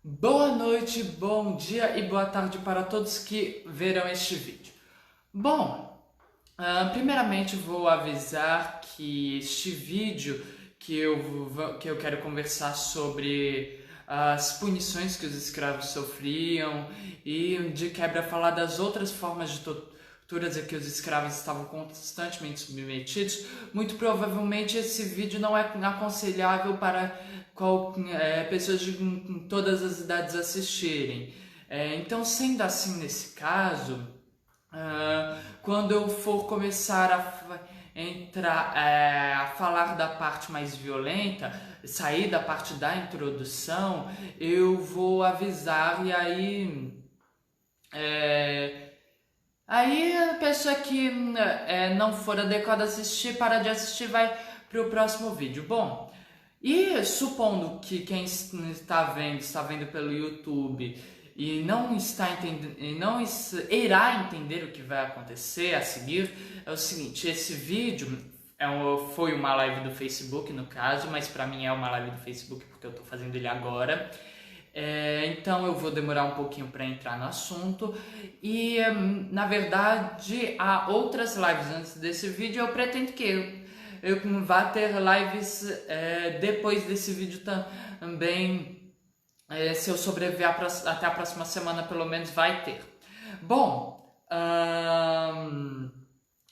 Boa noite, bom dia e boa tarde para todos que verão este vídeo. Primeiramente vou avisar que este vídeo que eu quero conversar sobre as punições que os escravos sofriam e de quebra falar das outras formas de torturas a que os escravos estavam constantemente submetidos. Muito provavelmente esse vídeo não é aconselhável para pessoas de todas as idades assistirem. Então, sendo assim nesse caso, quando eu for começar a falar da parte mais violenta, sair da parte da introdução, eu vou avisar e aí a pessoa que não for adequada assistir, para de assistir, vai para o próximo vídeo. E supondo que quem está vendo pelo YouTube e não está entendendo, e não irá entender o que vai acontecer a seguir, é o seguinte: esse vídeo foi uma live do Facebook, no caso, mas para mim é uma live do Facebook porque eu estou fazendo ele agora. Então eu vou demorar um pouquinho para entrar no assunto e na verdade há outras lives antes desse vídeo. Eu pretendo que eu vá ter lives depois desse vídeo também. Se eu sobreviver até a próxima semana, pelo menos vai ter.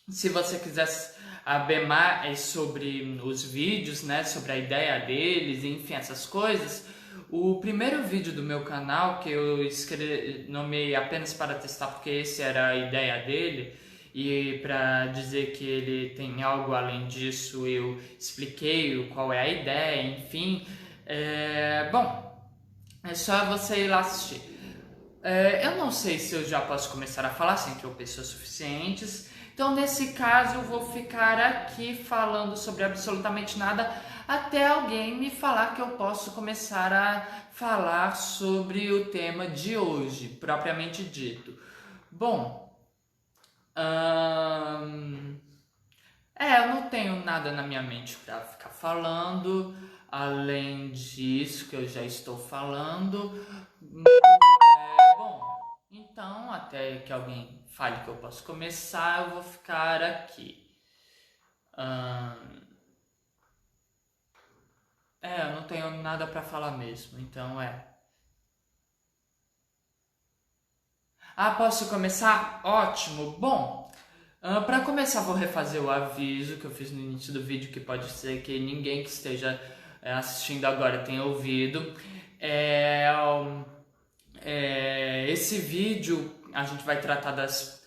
Se você quiser saber mais sobre os vídeos, né, sobre a ideia deles, enfim, essas coisas, o primeiro vídeo do meu canal, que eu nomeei apenas para testar, porque esse era a ideia dele, e para dizer que ele tem algo além disso, eu expliquei qual é a ideia, enfim. É só você ir lá assistir. Eu não sei se eu já posso começar a falar sem tropeços suficientes. Então, nesse caso, eu vou ficar aqui falando sobre absolutamente nada até alguém me falar que eu posso começar a falar sobre o tema de hoje, propriamente dito. Bom, eu não tenho nada na minha mente para ficar falando, além disso que eu já estou falando. Então, até que alguém fale que eu posso começar, eu vou ficar aqui. Eu não tenho nada para falar mesmo, então posso começar? Ótimo! Para começar, vou refazer o aviso que eu fiz no início do vídeo, que pode ser que ninguém que esteja assistindo agora tenha ouvido. Esse vídeo a gente vai tratar das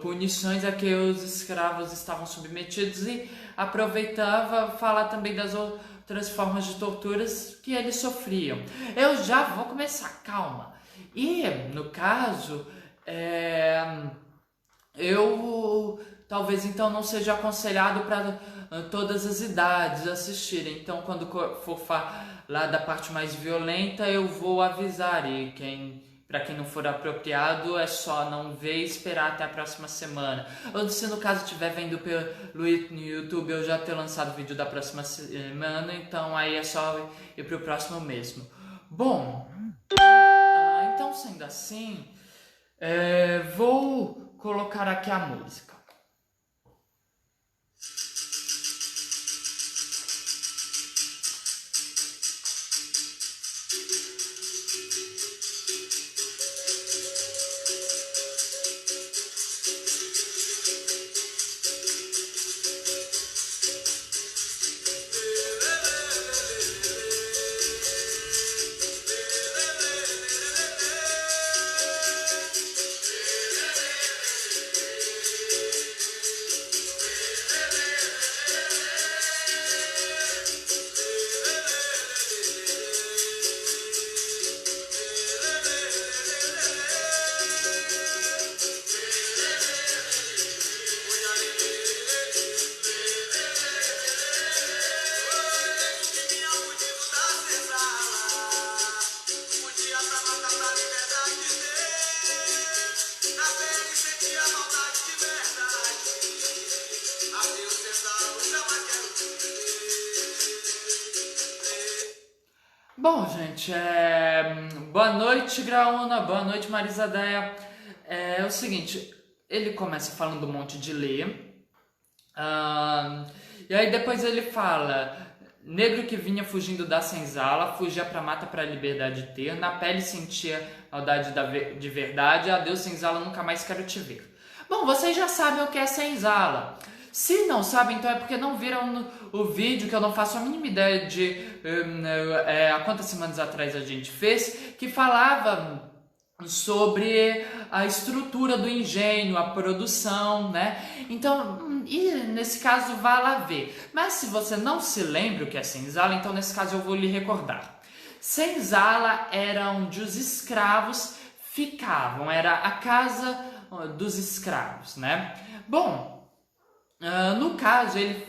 punições a que os escravos estavam submetidos e aproveitava falar também das outras formas de torturas que eles sofriam. Eu já vou começar, calma. E no caso, eu talvez então não seja aconselhado para todas as idades assistirem. Então, quando for falar da parte mais violenta, eu vou avisar. E para quem não for apropriado, é só não ver e esperar até a próxima semana. Ou se no caso estiver vendo pelo YouTube, eu já ter lançado o vídeo da próxima semana, então aí é só ir pro próximo mesmo. Então sendo assim, vou colocar aqui a música. Bom, gente, boa noite, Graúna, boa noite, Marisadeia. É o seguinte, ele começa falando um monte de lei, e aí depois ele fala: negro que vinha fugindo da senzala, fugia pra mata pra liberdade ter, na pele sentia maldade de verdade, adeus senzala, nunca mais quero te ver. Bom, vocês já sabem o que é senzala. Se não sabem, então é porque não viram o vídeo que eu não faço a mínima ideia de há quantas semanas atrás a gente fez, que falava sobre a estrutura do engenho, a produção, né? Então, e nesse caso, vá lá ver. Mas se você não se lembra o que é senzala, então nesse caso eu vou lhe recordar. Senzala era onde os escravos ficavam, era a casa dos escravos, né? Bom, no caso, ele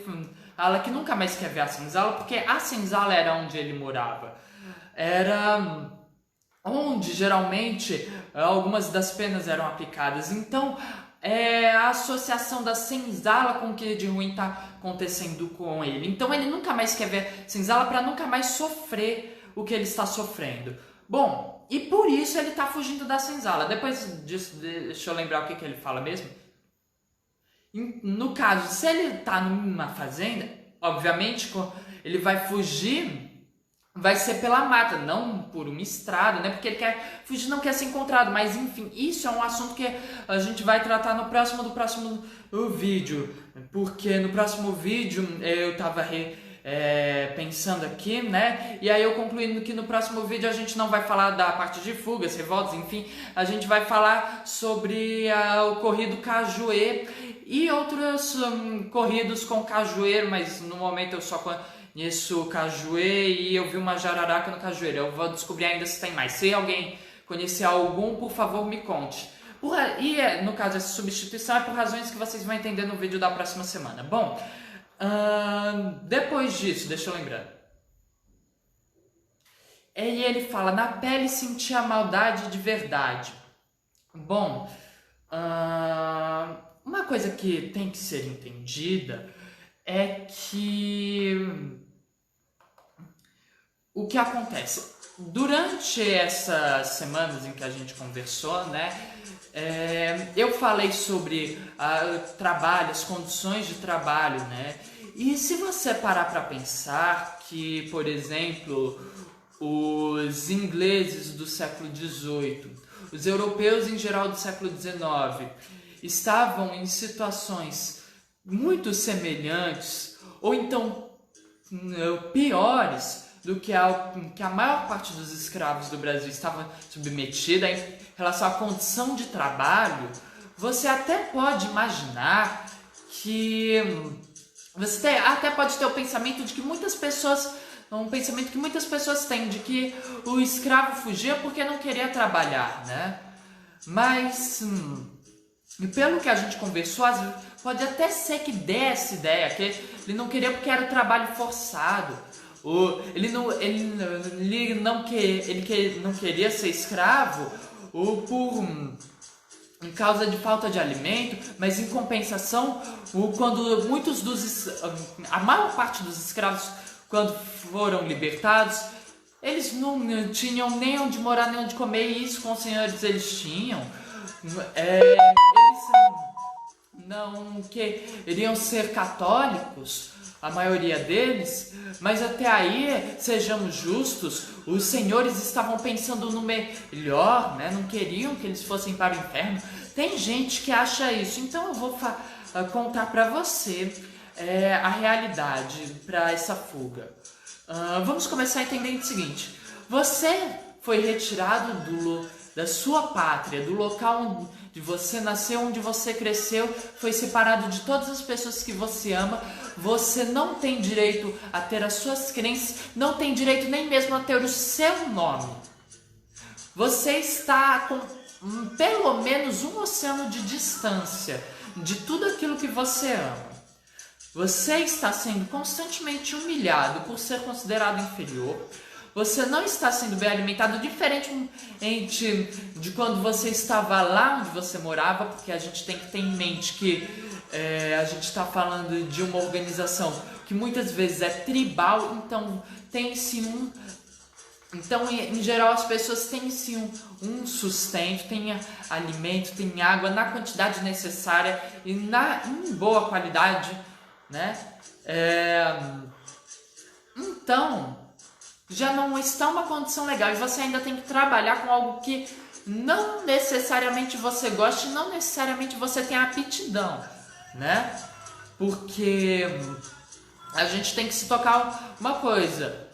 fala que nunca mais quer ver a senzala, porque a senzala era onde ele morava. Era onde geralmente algumas das penas eram aplicadas. Então, a associação da senzala com o que de ruim está acontecendo com ele. Então, ele nunca mais quer ver senzala para nunca mais sofrer o que ele está sofrendo. Bom, e por isso ele está fugindo da senzala. Depois disso, deixa eu lembrar o que ele fala mesmo. No caso, se ele está numa fazenda, obviamente ele vai fugir, vai ser pela mata, não por uma estrada, né? Porque ele quer fugir, não quer ser encontrado. Mas enfim, isso é um assunto que a gente vai tratar no próximo vídeo. Porque no próximo vídeo eu estava pensando aqui, né? E aí eu concluindo que no próximo vídeo a gente não vai falar da parte de fugas, revoltas, enfim, a gente vai falar sobre o corrido Cajuê e outros corridos com cajueiro, mas no momento eu só conheço o Cajuê e eu vi uma jararaca no cajueiro. Eu vou descobrir ainda se tem mais. Se alguém conhecer algum, por favor, me conte. No caso, essa substituição é por razões que vocês vão entender no vídeo da próxima semana. Bom, depois disso, deixa eu lembrar. E ele fala: na pele sentia a maldade de verdade. Bom, uma coisa que tem que ser entendida é que o que acontece durante essas semanas em que a gente conversou, né? Eu falei sobre trabalho, as condições de trabalho, né? E se você parar para pensar que, por exemplo, os ingleses do século XVIII, os europeus em geral do século XIX, estavam em situações muito semelhantes ou então piores do que a maior parte dos escravos do Brasil estava submetida em relação à condição de trabalho, você até pode imaginar que você até pode ter o pensamento de que muitas pessoas, um pensamento que muitas pessoas têm, de que o escravo fugia porque não queria trabalhar, né? Mas pelo que a gente conversou, pode até ser que dê essa ideia, que ele não queria porque era trabalho forçado. Ele não queria ser escravo em causa de falta de alimento, mas em compensação, quando a maior parte dos escravos, quando foram libertados, eles não tinham nem onde morar, nem onde comer, e isso com os senhores eles tinham. Eles não queriam ser católicos, a maioria deles, mas até aí, sejamos justos, os senhores estavam pensando no melhor, né? Não queriam que eles fossem para o inferno. Tem gente que acha isso, então eu vou contar para você a realidade para essa fuga. Vamos começar entendendo o seguinte: você foi retirado da sua pátria, do local onde você nasceu, onde você cresceu, foi separado de todas as pessoas que você ama. Você não tem direito a ter as suas crenças, não tem direito nem mesmo a ter o seu nome. Você está com pelo menos um oceano de distância de tudo aquilo que você ama. Você está sendo constantemente humilhado por ser considerado inferior. Você não está sendo bem alimentado, diferente de quando você estava lá onde você morava, porque a gente tem que ter em mente que a gente está falando de uma organização que muitas vezes é tribal, então tem sim Então, em geral, as pessoas têm sim um sustento, têm alimento, têm água na quantidade necessária e em boa qualidade, né? Então, já não está uma condição legal e você ainda tem que trabalhar com algo que não necessariamente você gosta e não necessariamente você tem aptidão, né? Porque a gente tem que se tocar uma coisa.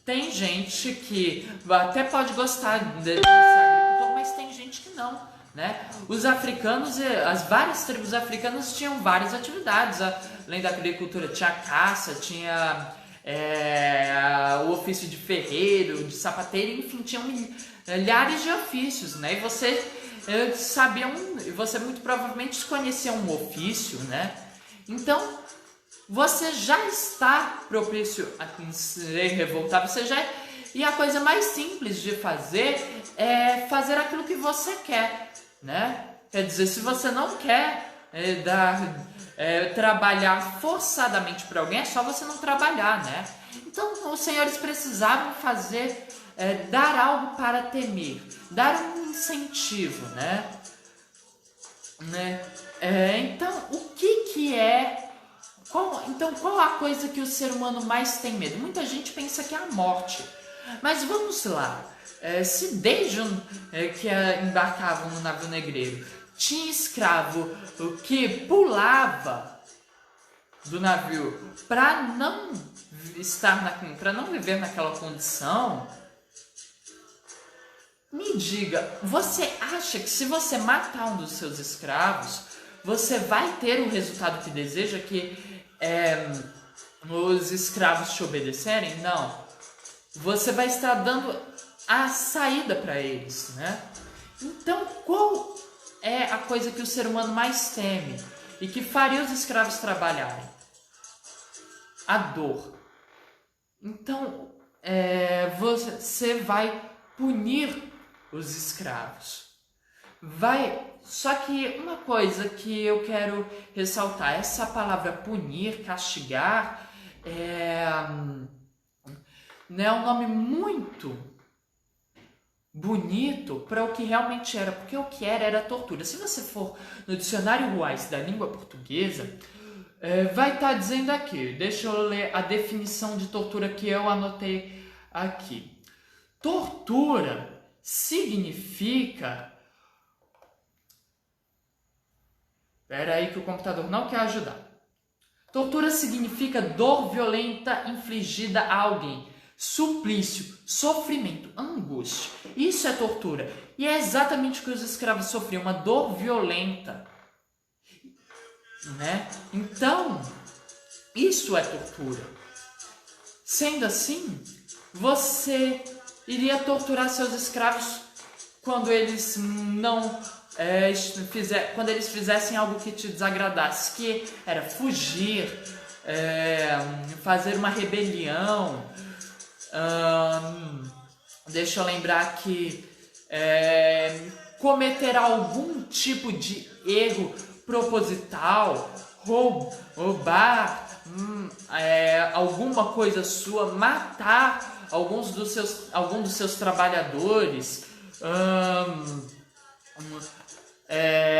Tem gente que até pode gostar de ser agricultor, mas tem gente que não, né? Os africanos, as várias tribos africanas tinham várias atividades. Além da agricultura, tinha a caça, tinha o ofício de ferreiro, de sapateiro, enfim, tinham milhares de ofícios, né? E você você muito provavelmente conhecia um ofício, né? Então, você já está propício a se revoltar, e a coisa mais simples de fazer é fazer aquilo que você quer, né? Quer dizer, se você não quer trabalhar forçadamente para alguém, é só você não trabalhar, né? Então, os senhores precisavam dar algo para temer, dar um incentivo, né? Então, o que é... Qual a coisa que o ser humano mais tem medo? Muita gente pensa que é a morte. Mas vamos lá. Se desde que embarcavam no navio negreiro tinha escravo que pulava do navio para não para não viver naquela condição, me diga, você acha que se você matar um dos seus escravos, você vai ter o resultado que deseja, que os escravos te obedecerem? Não. Você vai estar dando a saída para eles, né? Então, qual é a coisa que o ser humano mais teme e que faria os escravos trabalharem? A dor. Então, você vai punir os escravos. Só que uma coisa que eu quero ressaltar, essa palavra punir, castigar, é um nome muito bonito para o que realmente era, porque o que era tortura. Se você for no dicionário Ruais da língua portuguesa, vai estar dizendo aqui, deixa eu ler a definição de tortura que eu anotei aqui. Tortura significa... Espera aí que o computador não quer ajudar. Tortura significa dor violenta infligida a alguém. Suplício, sofrimento, angústia. Isso é tortura. E é exatamente o que os escravos sofriam, uma dor violenta, né? Então, isso é tortura. Sendo assim, você iria torturar seus escravos quando eles quando eles fizessem algo que te desagradasse, que era fugir, fazer uma rebelião. Deixa eu lembrar que cometer algum tipo de erro proposital, roubar alguma coisa sua, matar algum dos seus trabalhadores,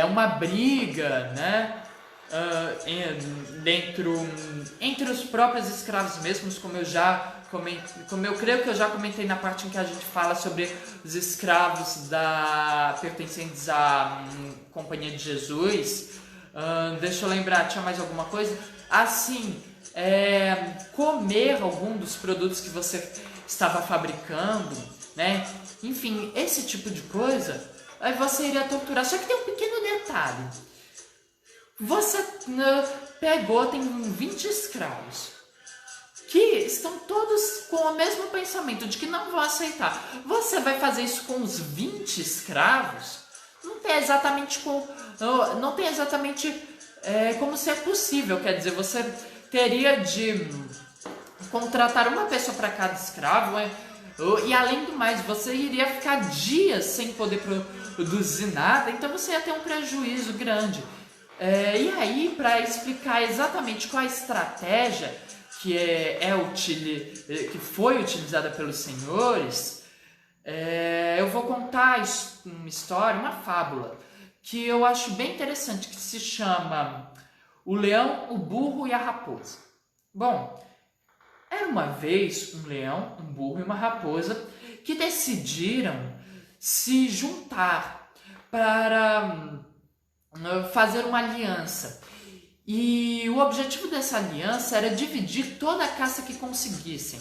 uma briga, né? Entre os próprios escravos mesmos, como eu creio que eu já comentei na parte em que a gente fala sobre os escravos pertencentes à Companhia de Jesus. Deixa eu lembrar, tinha mais alguma coisa? Assim, comer algum dos produtos que você estava fabricando, né? Enfim, esse tipo de coisa, aí você iria torturar. Só que tem um pequeno detalhe. Você tem 20 escravos que estão todos com o mesmo pensamento de que não vão aceitar. Você vai fazer isso com os 20 escravos? Não tem exatamente como ser possível. Quer dizer, você teria de contratar uma pessoa para cada escravo, e além do mais, você iria ficar dias sem poder produzir nada, então você ia ter um prejuízo grande. E aí, para explicar exatamente qual a estratégia que foi utilizada pelos senhores, eu vou contar uma história, uma fábula, que eu acho bem interessante, que se chama O Leão, o Burro e a Raposa. Bom, era uma vez um leão, um burro e uma raposa que decidiram se juntar para fazer uma aliança. E o objetivo dessa aliança era dividir toda a caça que conseguissem.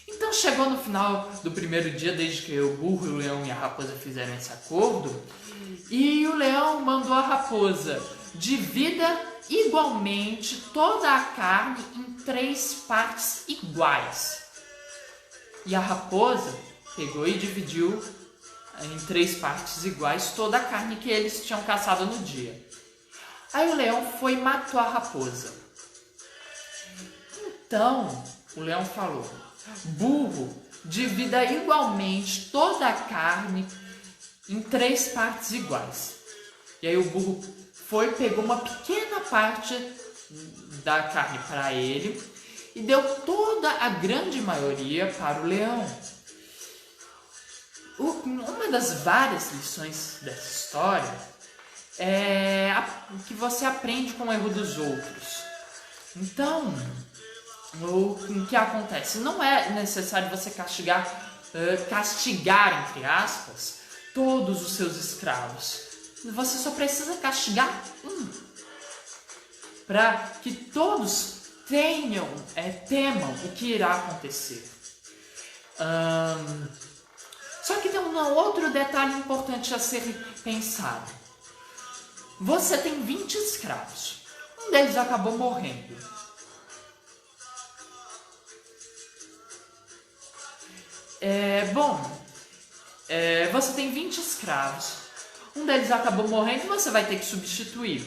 Então chegou no final do primeiro dia, desde que o burro, o leão e a raposa fizeram esse acordo, e o leão mandou a raposa: divida igualmente toda a carne em 3 partes iguais. E a raposa pegou e dividiu em 3 partes iguais toda a carne que eles tinham caçado no dia. Aí o leão foi e matou a raposa. Então o leão falou: burro, divida igualmente toda a carne em 3 partes iguais. E aí o burro foi, pegou uma pequena parte da carne para ele e deu toda a grande maioria para o leão. Uma das várias lições dessa história é que você aprende com o erro dos outros. Então, o que acontece? Não é necessário você castigar, entre aspas, todos os seus escravos. Você só precisa castigar um, para que todos temam o que irá acontecer. Só que tem um outro detalhe importante a ser pensado. Você tem 20 escravos. Um deles acabou morrendo. Você tem 20 escravos. Um deles acabou morrendo e você vai ter que substituir.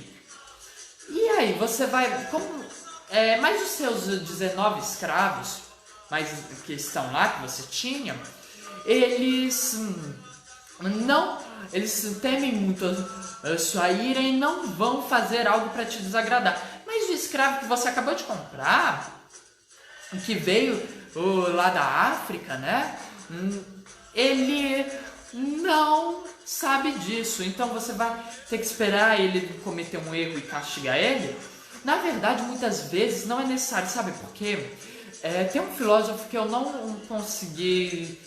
E aí, você vai... mais os seus 19 escravos, mais que estão lá, que você tinha, eles temem muito a sua ira e não vão fazer algo para te desagradar. Mas o escravo que você acabou de comprar, que veio lá da África, né? Ele não sabe disso. Então você vai ter que esperar ele cometer um erro e castigar ele. Na verdade, muitas vezes não é necessário. Sabe por quê? Tem um filósofo que eu não consegui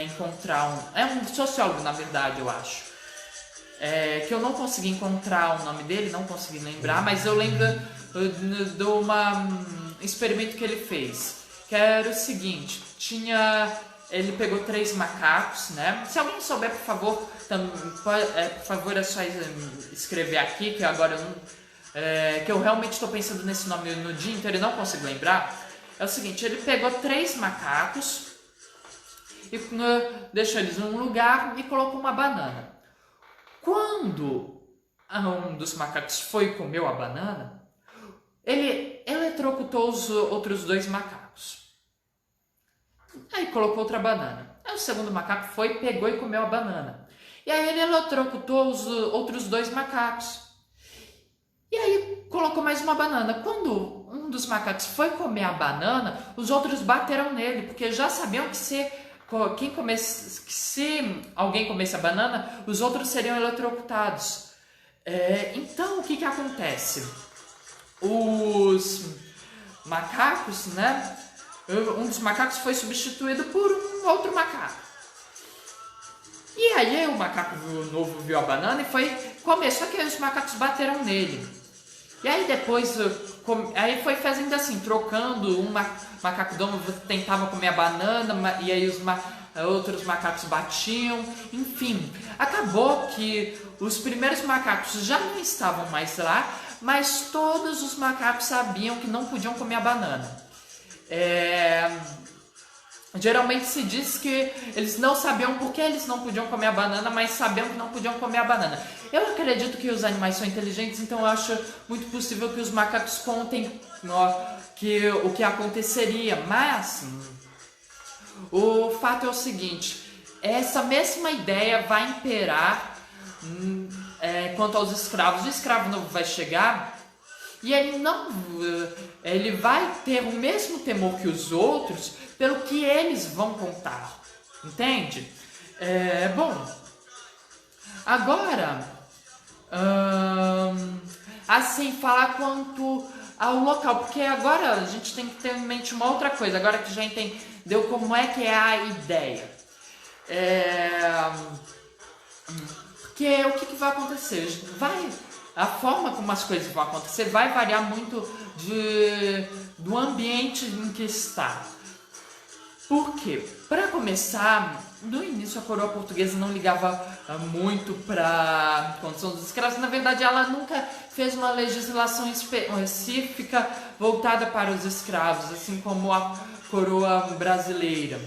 encontrar. É um sociólogo, na verdade, eu acho. Que eu não consegui encontrar o nome dele, não consegui lembrar, mas eu lembro de um experimento que ele fez, que era o seguinte: ele pegou 3 macacos, né? Se alguém souber, por favor, é só escrever aqui, que agora eu não, que eu realmente estou pensando nesse nome no dia inteiro e não consigo lembrar. É o seguinte: ele pegou 3 macacos e deixou eles num lugar e colocou uma banana. Quando um dos macacos foi e comeu a banana, ele eletrocutou os outros 2 macacos. Aí colocou outra banana. Aí o segundo macaco foi, pegou e comeu a banana. E aí ele eletrocutou os outros 2 macacos. E aí colocou mais uma banana. Quando um dos macacos foi comer a banana, os outros bateram nele, porque já sabiam que se alguém comesse a banana, os outros seriam eletrocutados. Então o que acontece? Os macacos, né? Um dos macacos foi substituído por um outro macaco. E aí o macaco novo viu a banana e foi comer, só que aí os macacos bateram nele. E aí depois, aí foi fazendo assim, trocando, um macaco dono tentava comer a banana, e aí os outros macacos batiam, enfim. Acabou que os primeiros macacos já não estavam mais lá, mas todos os macacos sabiam que não podiam comer a banana. Geralmente se diz que eles não sabiam por que eles não podiam comer a banana, mas sabiam que não podiam comer a banana. Eu acredito que os animais são inteligentes, então eu acho muito possível que os macacos contem o que aconteceria. Mas o fato é o seguinte: essa mesma ideia vai imperar quanto aos escravos. O escravo novo vai chegar e ele vai ter o mesmo temor que os outros pelo que eles vão contar, entende? Bom, agora, assim, falar quanto ao local, porque agora a gente tem que ter em mente uma outra coisa, agora que já entendeu como é que é a ideia. Porque o que vai acontecer? A forma como as coisas vão acontecer vai variar muito do ambiente em que está. Por quê? Para começar, no início a coroa portuguesa não ligava muito para a condição dos escravos. Na verdade, ela nunca fez uma legislação específica voltada para os escravos, assim como a coroa brasileira.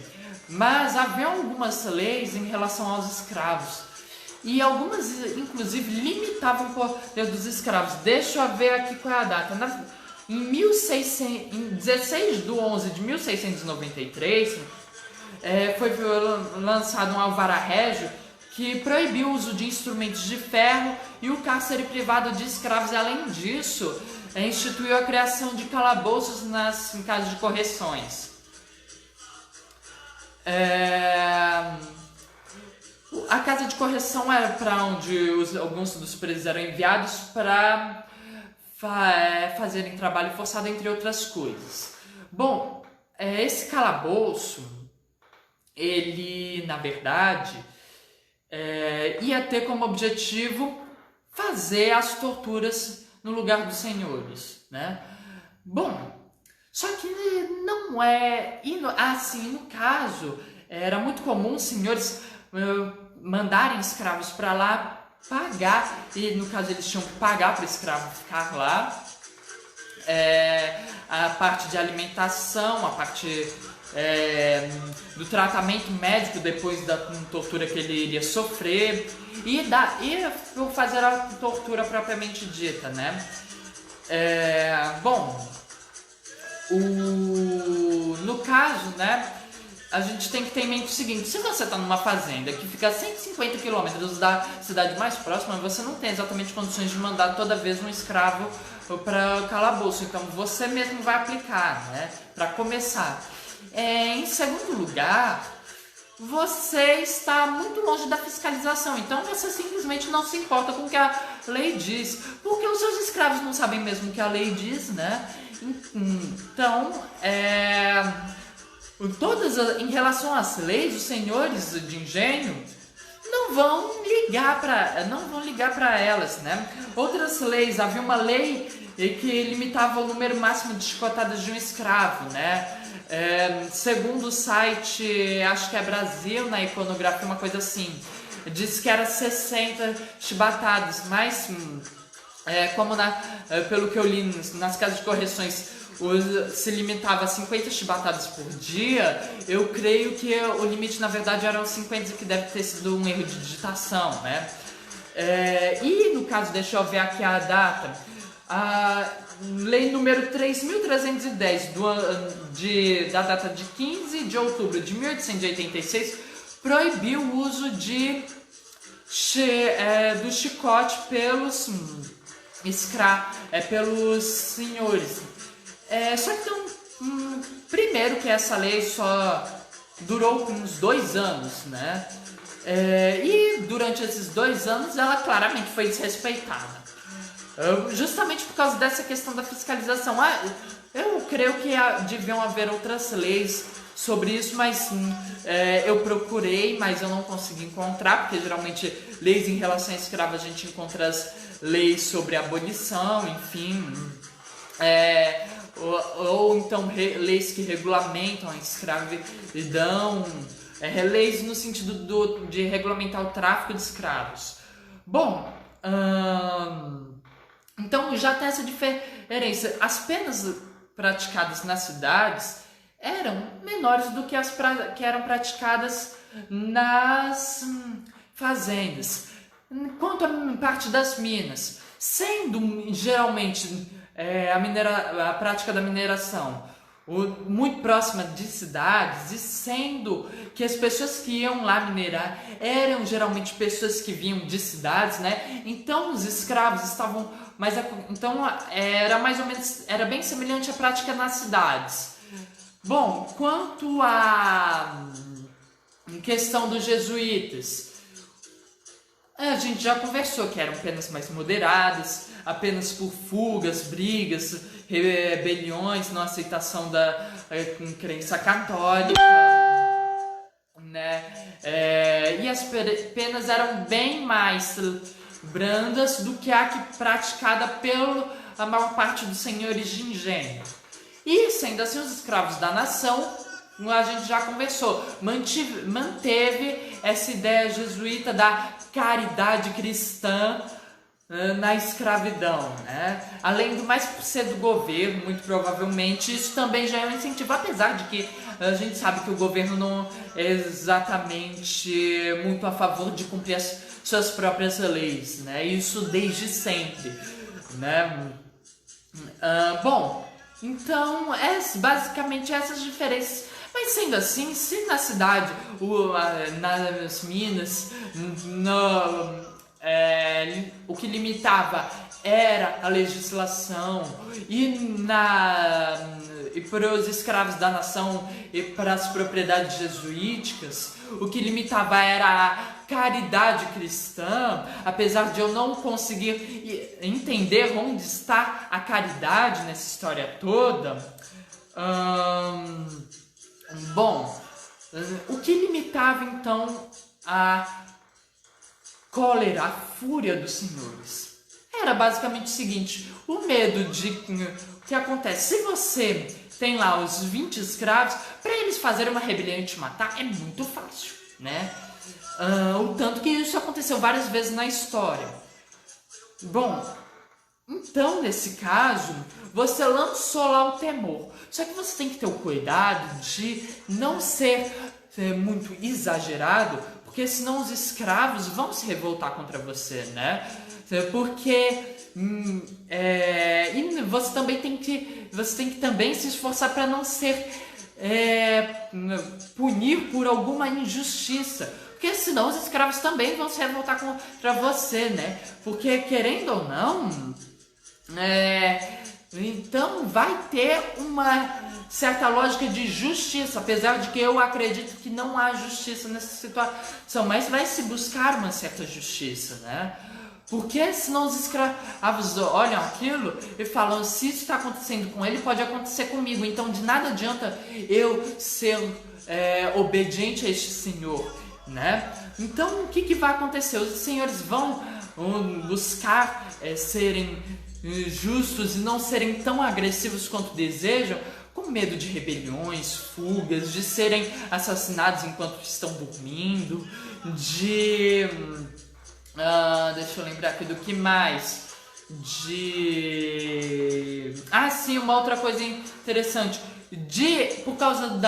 Mas havia algumas leis em relação aos escravos. E algumas, inclusive, limitavam o poder dos escravos. Deixa eu ver aqui qual é a data. Em 16 de 11 de 1693, foi lançado um alvará régio que proibiu o uso de instrumentos de ferro e o cárcere privado de escravos. Além disso, instituiu a criação de calabouços em casos de correções. A casa de correção era para onde alguns dos presos eram enviados para fazerem trabalho forçado, entre outras coisas. Bom, esse calabouço, ele, na verdade, ia ter como objetivo fazer as torturas no lugar dos senhores, né? Bom, só que não é... Assim, no caso, era muito comum os senhores mandarem escravos para lá pagar, e no caso eles tinham que pagar para o escravo ficar lá, a parte de alimentação, a parte do tratamento médico depois da tortura que ele iria sofrer e fazer a tortura propriamente dita, né? Bom, no caso, né, a gente tem que ter em mente o seguinte: se você está numa fazenda que fica a 150 quilômetros da cidade mais próxima, você não tem exatamente condições de mandar toda vez um escravo para o calabouço, então você mesmo vai aplicar, né, para começar. Em segundo lugar, você está muito longe da fiscalização, então você simplesmente não se importa com o que a lei diz, porque os seus escravos não sabem mesmo o que a lei diz, né? Então, em relação às leis, os senhores de engenho não vão ligar para elas, né? Outras leis, havia uma lei que limitava o número máximo de chicotadas de um escravo, né? Segundo o site, acho que é Brasil, na iconografia, uma coisa assim, diz que era 60 chibatadas, mas como pelo que eu li nas casas de correções se limitava a 50 chibatadas por dia, eu creio que o limite na verdade eram 50, que deve ter sido um erro de digitação, né? E no caso, deixa eu ver aqui a data, a lei número 3.310 da data de 15 de outubro de 1886 proibiu o uso do chicote pelos pelos senhores. Só que então, primeiro que essa lei só durou uns 2 anos, né? E durante esses 2 anos ela claramente foi desrespeitada. Justamente por causa dessa questão da fiscalização. Eu creio que deviam haver outras leis sobre isso, mas eu procurei, mas eu não consegui encontrar, porque geralmente leis em relação a escravos a gente encontra as leis sobre abolição, enfim, ou então leis que regulamentam a escravidão, leis no sentido de regulamentar o tráfico de escravos. Bom, então já tem essa diferença. As penas praticadas nas cidades eram menores do que as que eram praticadas nas fazendas. Quanto à parte das minas, sendo geralmente a prática da mineração muito próxima de cidades, e sendo que as pessoas que iam lá minerar eram geralmente pessoas que vinham de cidades, né? Então os escravos estavam então era mais ou menos, era bem semelhante à prática nas cidades. Bom, quanto à questão dos jesuítas, a gente já conversou que eram penas mais moderadas, apenas por fugas, brigas, rebeliões, não aceitação da crença católica, né? E as penas eram bem mais brandas do que a que praticada pela maior parte dos senhores de engenho. E sendo assim, os escravos da nação, a gente já conversou, manteve essa ideia jesuíta da caridade cristã na escravidão, né? Além do mais ser do governo, muito provavelmente, isso também já é um incentivo, apesar de que a gente sabe que o governo não é exatamente muito a favor de cumprir as suas próprias leis, né? Isso desde sempre, né? Bom, então, basicamente essas diferenças. Mas sendo assim, se na cidade, nas minas, o que limitava era a legislação, e para os escravos da nação e para as propriedades jesuíticas, o que limitava era a caridade cristã, apesar de eu não conseguir entender onde está a caridade nessa história toda. Bom, o que limitava então a cólera, a fúria dos senhores? Era basicamente o seguinte: o medo de o que acontece se você tem lá os 20 escravos, para eles fazerem uma rebelião e te matar é muito fácil, né? O tanto que isso aconteceu várias vezes na história. Bom, então nesse caso, você lançou lá o temor. Só que você tem que ter o cuidado de não ser muito exagerado, porque senão os escravos vão se revoltar contra você, né? Porque e você também tem que também se esforçar para não ser punir por alguma injustiça, porque senão os escravos também vão se revoltar contra você, né? Porque querendo ou não, então vai ter uma certa lógica de justiça, apesar de que eu acredito que não há justiça nessa situação, mas vai se buscar uma certa justiça, né? Porque senão os escravos olham aquilo e falam: se isso está acontecendo com ele, pode acontecer comigo, então de nada adianta eu ser obediente a este senhor, né? Então o que vai acontecer? Os senhores vão buscar serem justos e não serem tão agressivos quanto desejam, com medo de rebeliões, fugas, de serem assassinados enquanto estão dormindo, deixa eu lembrar aqui do que mais. Sim, uma outra coisa interessante. Por causa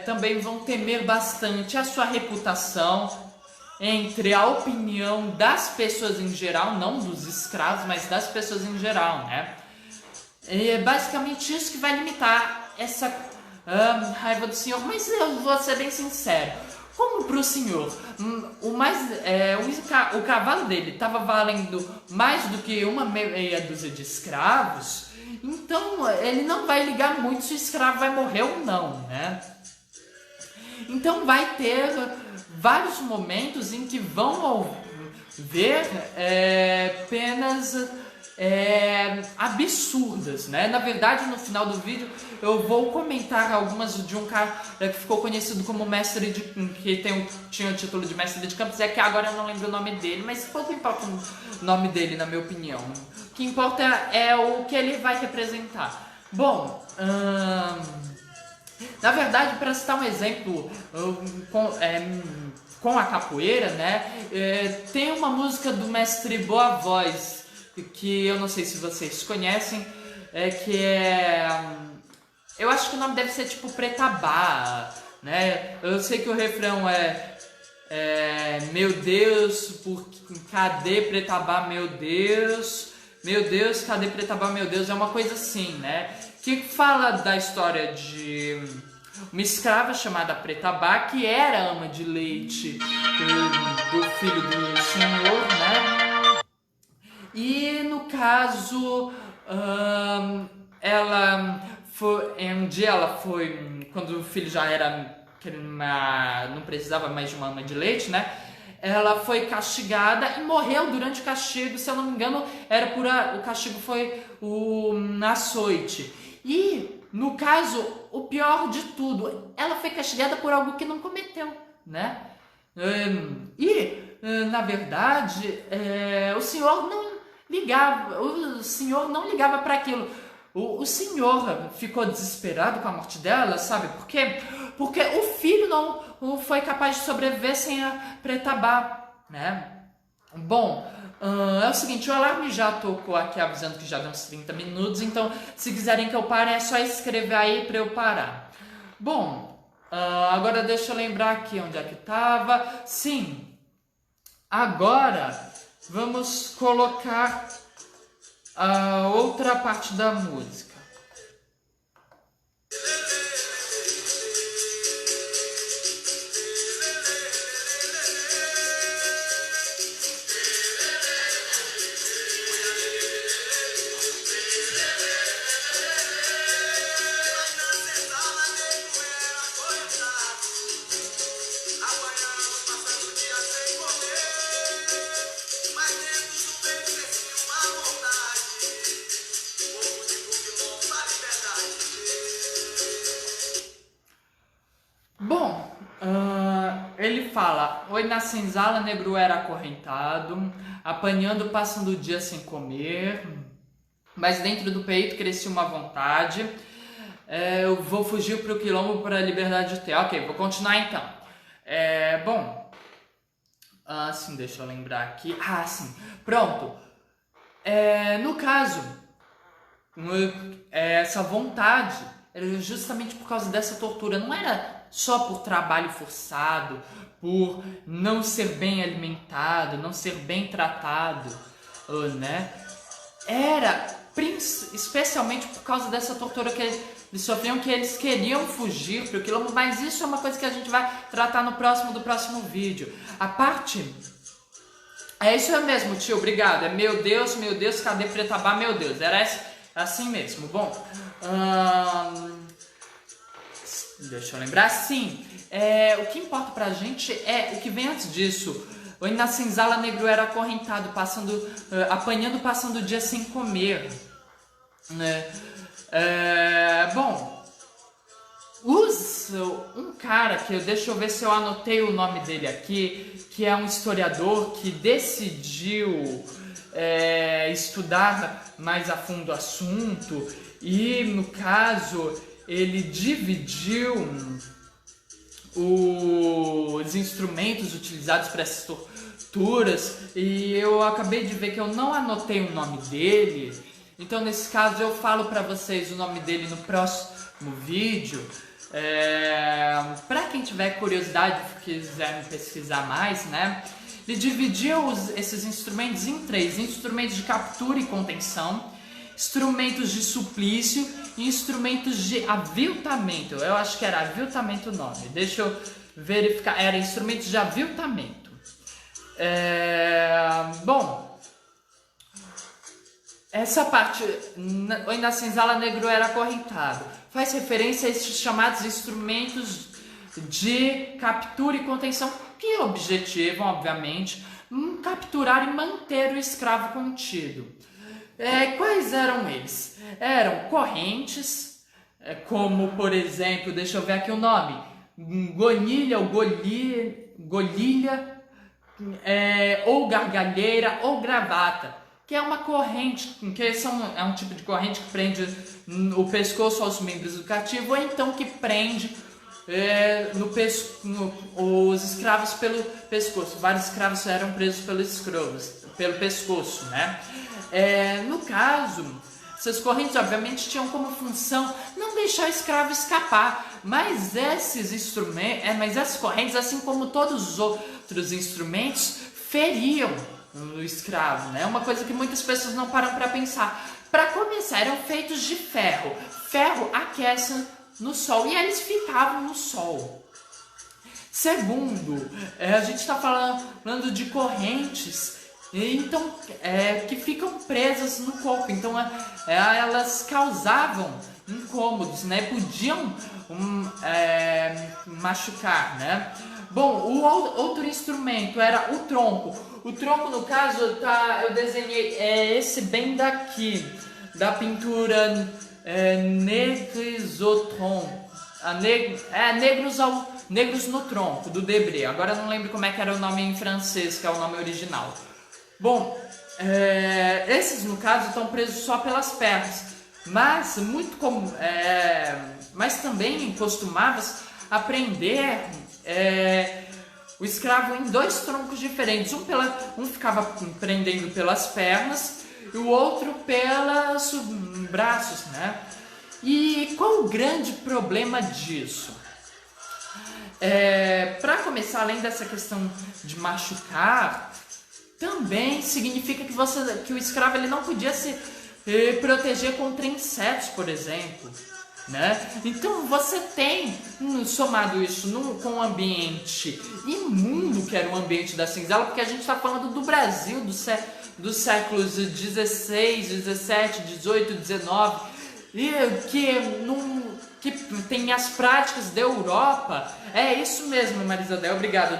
também vão temer bastante a sua reputação entre a opinião das pessoas em geral, não dos escravos, mas das pessoas em geral, né? E é basicamente isso que vai limitar essa raiva do senhor. Mas eu vou ser bem sincero. Como para o senhor, o cavalo dele estava valendo mais do que uma meia dúzia de escravos, então ele não vai ligar muito se o escravo vai morrer ou não, né? Então vai ter vários momentos em que vão ver penas absurdas, né? Na verdade, no final do vídeo eu vou comentar algumas de um cara que ficou conhecido como mestre que tinha o título de mestre de campos, que agora eu não lembro o nome dele, mas pouco importa o nome dele, na minha opinião. O que importa é o que ele vai representar. Bom, na verdade, para citar um exemplo com a capoeira, né? Tem uma música do mestre Boa Voz, que eu não sei se vocês conhecem, eu acho que o nome deve ser tipo Pretabá, né? Eu sei que o refrão meu Deus, cadê Pretabá, meu Deus, cadê Pretabá, meu Deus, é uma coisa assim, né? que fala da história de uma escrava chamada Pretabá, que era ama de leite do filho do senhor, né? E no caso, um dia ela foi, quando o filho já era, não precisava mais de uma ama de leite, né? Ela foi castigada e morreu durante o castigo, se eu não me engano, o castigo foi o açoite. E, no caso, o pior de tudo, ela foi castigada por algo que não cometeu, né? Na verdade, o senhor não ligava para aquilo. O senhor ficou desesperado com a morte dela, sabe por quê? Porque o filho não foi capaz de sobreviver sem a Pretabá, né? Bom, é o seguinte, o alarme já tocou aqui avisando que já deu uns 30 minutos, então se quiserem que eu pare é só escrever aí para eu parar. Bom, agora deixa eu lembrar aqui onde é que estava. Sim, agora vamos colocar a outra parte da música. Bom, ele fala: oi, na senzala negro era acorrentado, apanhando, passando o dia sem comer, mas dentro do peito crescia uma vontade. Eu vou fugir pro quilombo para a liberdade de ter. Ok, vou continuar então. Bom, sim, deixa eu lembrar aqui. Sim, pronto. No caso, essa vontade era justamente por causa dessa tortura. Não era só por trabalho forçado, por não ser bem alimentado, não ser bem tratado, né? Era especialmente por causa dessa tortura que eles sofriam, que eles queriam fugir para o quilombo, mas isso é uma coisa que a gente vai tratar no próximo vídeo. A parte... É isso mesmo, tio, obrigado. Meu Deus, cadê Pretabá? Meu Deus, era assim mesmo. Bom, deixa eu lembrar, sim. O que importa pra gente é o que vem antes disso. O na senzala negro era acorrentado, apanhando, passando o dia sem comer, né? Bom, um cara deixa eu ver se eu anotei o nome dele aqui, que é um historiador que decidiu estudar mais a fundo o assunto e, no caso, ele dividiu os instrumentos utilizados para essas torturas, e eu acabei de ver que eu não anotei o nome dele, então nesse caso eu falo para vocês o nome dele no próximo vídeo. Para quem tiver curiosidade e quiser pesquisar mais, né? Ele dividiu esses instrumentos em 3: instrumentos de captura e contenção, instrumentos de suplício e instrumentos de aviltamento. Eu acho que era aviltamento o nome. Deixa eu verificar. Era instrumentos de aviltamento. Bom, essa parte, na senzala negro era acorrentado, faz referência a esses chamados instrumentos de captura e contenção, que objetivam, obviamente, capturar e manter o escravo contido. Quais eram eles? Eram correntes, como, por exemplo, deixa eu ver aqui o nome, gonilha ou golilha, ou gargalheira ou gravata, que é uma corrente, é um tipo de corrente que prende o pescoço aos membros do cativo, ou então que prende os escravos pelo pescoço. Vários escravos eram presos pelo pescoço, né? No caso, essas correntes obviamente tinham como função não deixar o escravo escapar, mas essas correntes, assim como todos os outros instrumentos, feriam o escravo, né? Uma coisa que muitas pessoas não param para pensar. Para começar, eram feitos de ferro. ferro aquece no sol e eles ficavam no sol. Segundo, a gente está falando de correntes então, que ficam presas no corpo. Então, elas causavam incômodos, né? Podiam machucar, né? Bom, o outro instrumento era o tronco. O tronco, no caso, eu desenhei esse bem daqui, da pintura Negres au Tronc. Negros no Tronco, do Debré. Agora eu não lembro como é que era o nome em francês, que é o nome original. Bom, esses no caso estão presos só pelas pernas, mas mas também costumava-se aprender o escravo em dois troncos diferentes. Um ficava prendendo pelas pernas e o outro pelos braços, né? E qual o grande problema disso? Para começar, além dessa questão de machucar, também significa que o escravo ele não podia se proteger contra insetos, por exemplo, né? Então você tem somado isso com um ambiente imundo, que era o ambiente da senzala, porque a gente está falando do Brasil dos séculos 16, 17, 18, 19, e que tem as práticas da Europa. É isso mesmo, Marisabel, obrigado.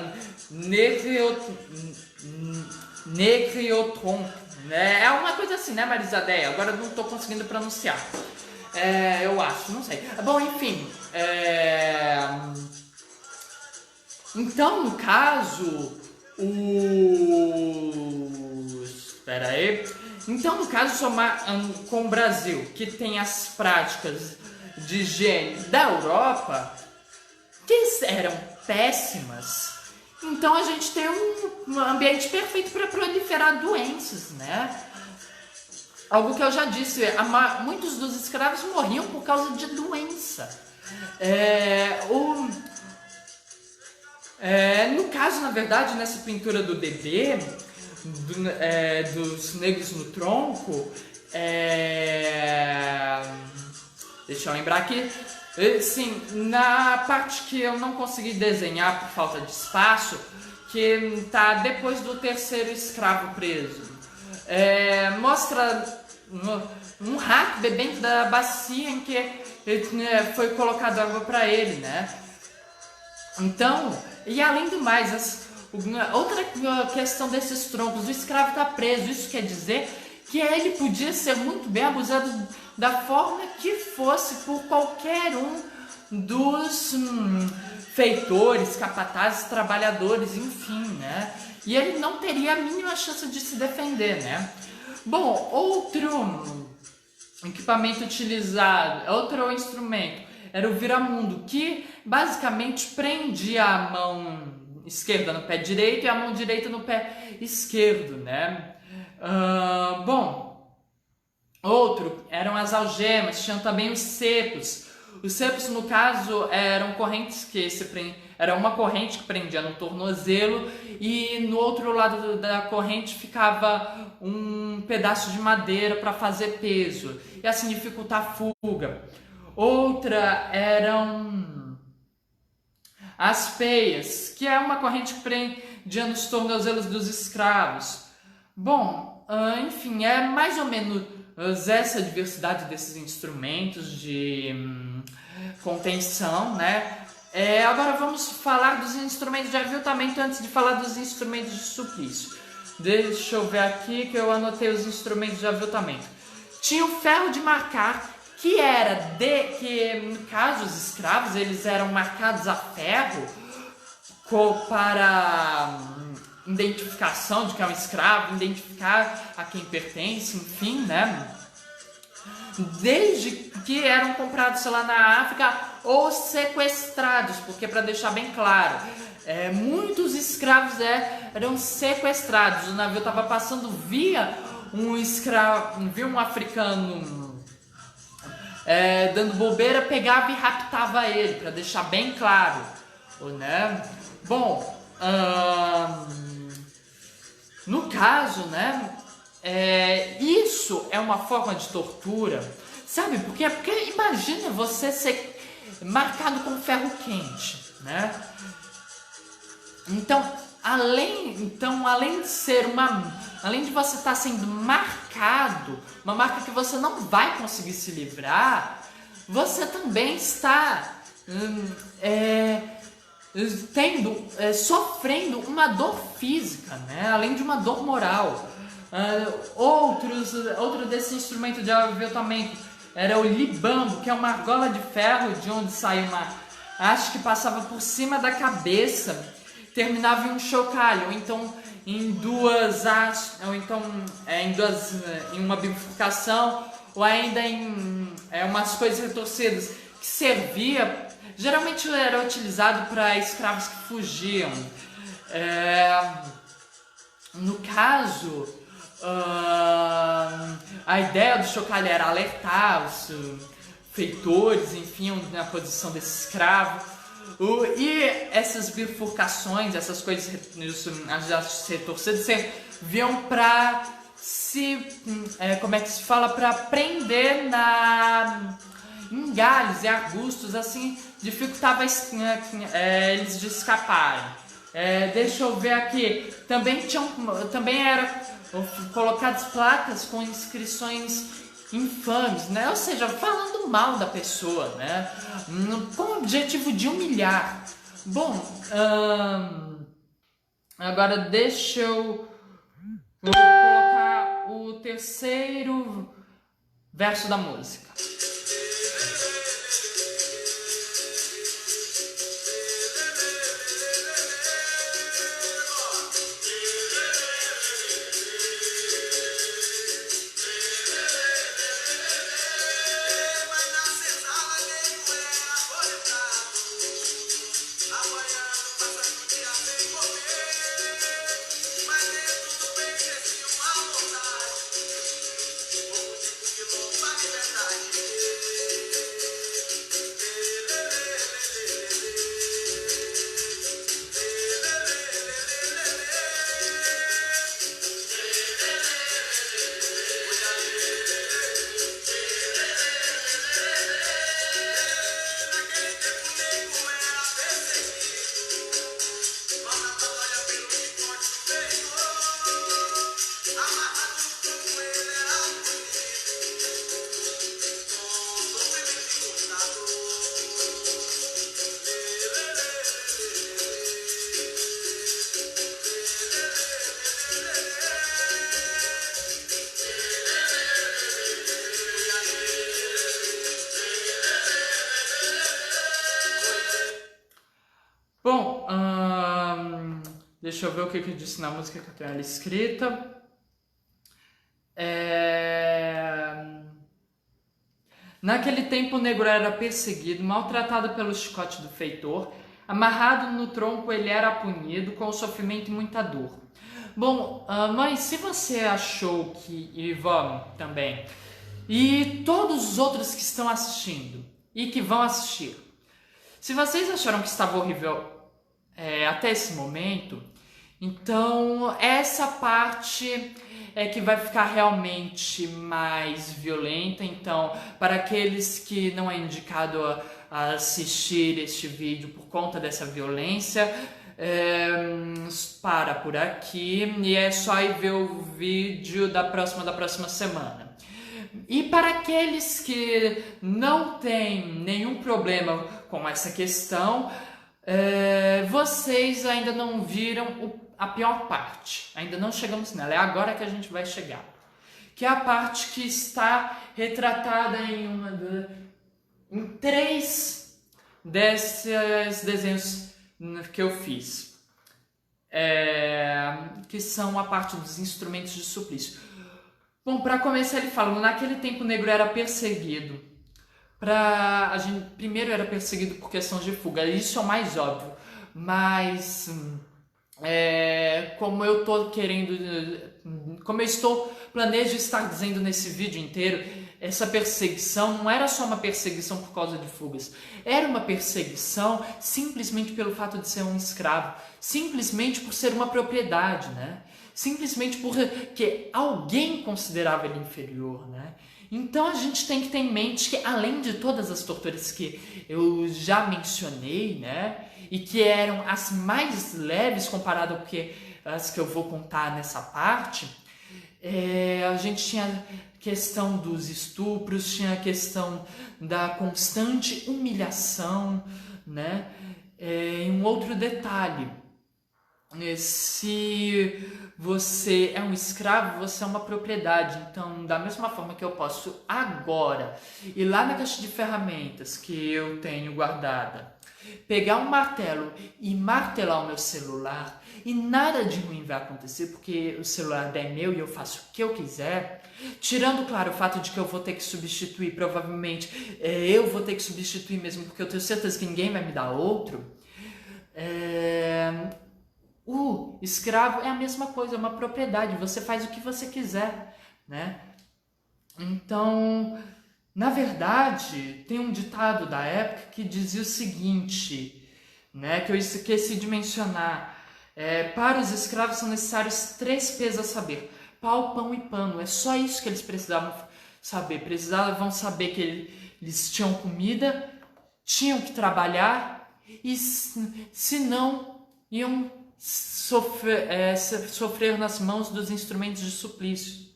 Necreotron, né? É uma coisa assim, né, Marisadéia? Agora eu não estou conseguindo pronunciar. Eu acho, não sei. Bom, enfim. Então, no caso, espera aí. Então, no caso, somar com o Brasil, que tem as práticas de higiene da Europa, que eram péssimas. Então a gente tem um ambiente perfeito para proliferar doenças, né? Algo que eu já disse, muitos dos escravos morriam por causa de doença. No caso, na verdade, nessa pintura do Debré, dos Negros no Tronco, deixa eu lembrar aqui. Sim, na parte que eu não consegui desenhar por falta de espaço, que tá depois do terceiro escravo preso, mostra um rato bebendo da bacia em que foi colocado água para ele, né? Então, e além do mais, outra questão desses troncos, o escravo está preso, isso quer dizer que ele podia ser muito bem abusado da forma que fosse por qualquer um dos feitores, capatazes, trabalhadores, enfim, né? E ele não teria a mínima chance de se defender, né? Bom, outro equipamento utilizado, outro instrumento, era o viramundo, que basicamente prendia a mão esquerda no pé direito e a mão direita no pé esquerdo, né? Outro eram as algemas, tinham também os cepos. Os cepos, no caso, eram correntes era uma corrente que prendia no tornozelo e no outro lado da corrente ficava um pedaço de madeira para fazer peso e assim dificultar a fuga. Outra eram as peias, que é uma corrente que prendia nos tornozelos dos escravos. Bom, enfim, é mais ou menos essa diversidade desses instrumentos de contenção, né? Agora vamos falar dos instrumentos de aviltamento antes de falar dos instrumentos de suplício. Deixa eu ver aqui que eu anotei os instrumentos de aviltamento. Tinha o ferro de marcar, que no caso os escravos eles eram marcados a ferro para identificação de que é um escravo, identificar a quem pertence, enfim, né? Desde que eram comprados, sei lá, na África ou sequestrados, porque para deixar bem claro, muitos escravos eram sequestrados. O navio estava passando, via um africano dando bobeira, pegava e raptava ele, para deixar bem claro, né? Bom, no caso, né, isso é uma forma de tortura Sabe por quê? Porque imagina você ser marcado com ferro quente, né? Além de ser além de você estar sendo marcado, uma marca que você não vai conseguir se livrar, você também está sofrendo uma dor física, né? Além de uma dor moral. Outro desse instrumento de aviltamento era o libambo, que é uma argola de ferro de onde sai uma haste que passava por cima da cabeça, terminava em um chocalho, ou então em uma bifurcação, ou ainda em umas coisas retorcidas, que servia, geralmente era utilizado para escravos que fugiam. No caso, a ideia do chocalho era alertar os feitores, enfim, na posição desse escravo. E essas bifurcações, essas coisas retorcidas serviam para para prender em galhos e arbustos, assim, dificultava eles de escaparem. Deixa eu ver aqui, também eram colocadas placas com inscrições infames, né? Ou seja, falando mal da pessoa, né? Com o objetivo de humilhar. Bom, agora deixa eu colocar o terceiro verso da música. Bom, deixa eu ver o que eu disse na música que eu tenho ela escrita. Naquele tempo o negro era perseguido, maltratado pelo chicote do feitor, amarrado no tronco ele era punido com sofrimento e muita dor. Bom, mãe, se você achou e vó também, e todos os outros que estão assistindo e que vão assistir, se vocês acharam que estava horrível até esse momento, então essa parte é que vai ficar realmente mais violenta. Então, para aqueles que não é indicado a assistir este vídeo por conta dessa violência, para por aqui e é só ir ver o vídeo da próxima semana. E para aqueles que não têm nenhum problema com essa questão, vocês ainda não viram a pior parte, ainda não chegamos nela, é agora que a gente vai chegar, que é a parte que está retratada em 3 desses desenhos que eu fiz, que são a parte dos instrumentos de suplício. Bom, para começar ele fala, naquele tempo o negro era perseguido, primeiro era perseguido por questões de fuga, isso é o mais óbvio, mas como eu planejo estar dizendo nesse vídeo inteiro, essa perseguição não era só uma perseguição por causa de fugas, era uma perseguição simplesmente pelo fato de ser um escravo, simplesmente por ser uma propriedade, né? Simplesmente porque alguém considerava ele inferior, né? Então a gente tem que ter em mente que, além de todas as torturas que eu já mencionei, né, e que eram as mais leves comparado ao que as que eu vou contar nessa parte, a gente tinha a questão dos estupros, tinha a questão da constante humilhação, né, e um outro detalhe. Se você é um escravo, você é uma propriedade. Então, da mesma forma que eu posso agora ir lá na caixa de ferramentas que eu tenho guardada, pegar um martelo e martelar o meu celular, e nada de ruim vai acontecer, porque o celular é meu e eu faço o que eu quiser, tirando, claro, o fato de que eu vou ter que substituir, provavelmente eu vou ter que substituir mesmo, porque eu tenho certeza que ninguém vai me dar outro. O escravo é a mesma coisa, é uma propriedade, você faz o que você quiser, né? Então, na verdade, tem um ditado da época que dizia o seguinte, né, que eu esqueci de mencionar. Para os escravos são necessários 3 pesos a saber: pau, pão e pano. É só isso que eles precisavam saber. Precisavam saber que eles tinham comida, tinham que trabalhar, e se não, iam sofrer nas mãos dos instrumentos de suplício.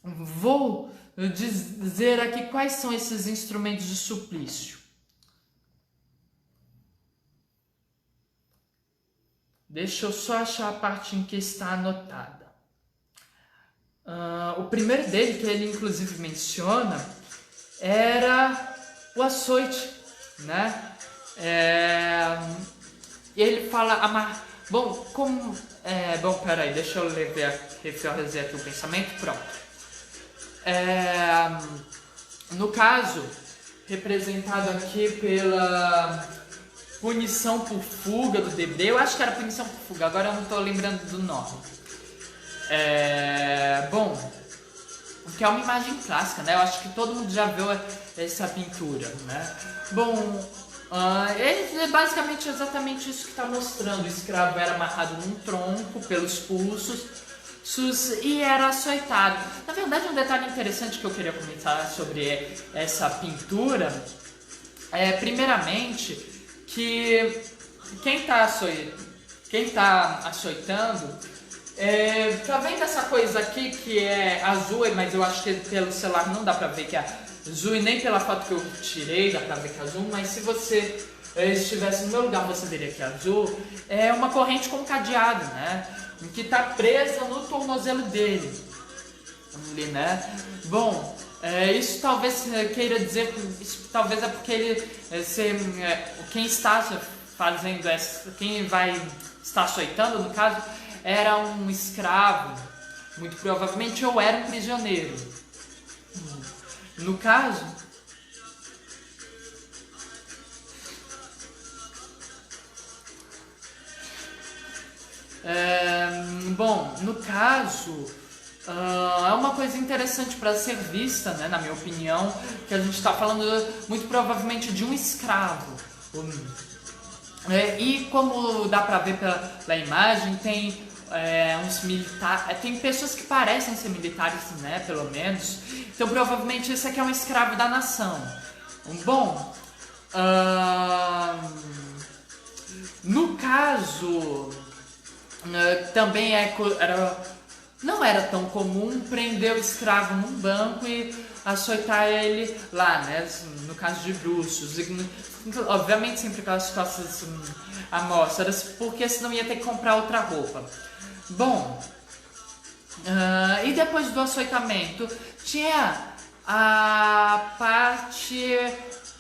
Vou dizer aqui quais são esses instrumentos de suplício. Deixa eu só achar a parte em que está anotada. O primeiro dele, que ele inclusive menciona, era o açoite, né? Ele fala peraí, deixa eu refazer aqui o pensamento. Pronto. No caso, representado aqui pela punição por fuga do DB, eu acho que era punição por fuga, agora eu não estou lembrando do nome. Que é uma imagem clássica, né? Eu acho que todo mundo já viu essa pintura, né? É basicamente exatamente isso que está mostrando. O escravo era amarrado num tronco pelos pulsos e era açoitado. Na verdade, um detalhe interessante que eu queria comentar sobre essa pintura primeiramente, que quem está açoitando, tá vendo essa coisa aqui que é azul, mas eu acho que pelo celular não dá pra ver que é azul, e nem pela foto que eu tirei dá pra ver que é azul, mas se você estivesse no meu lugar você veria que é azul. É uma corrente com cadeado, né, que tá presa no tornozelo dele ali, né. Isso talvez queira dizer, isso talvez é porque ele quem está fazendo quem vai estar açoitando, no caso, era um escravo, muito provavelmente, ou era um prisioneiro. No caso, é uma coisa interessante para ser vista, né, na minha opinião, que a gente está falando muito provavelmente de um escravo. E como dá para ver pela imagem, tem uns militares, tem pessoas que parecem ser militares, né, pelo menos. Então provavelmente esse aqui é um escravo da nação. No caso, também não era tão comum prender o escravo num banco e açoitar ele lá, né? No caso de bruxos, obviamente sempre pelas costas amostras, porque senão ia ter que comprar outra roupa. E depois do açoitamento tinha a parte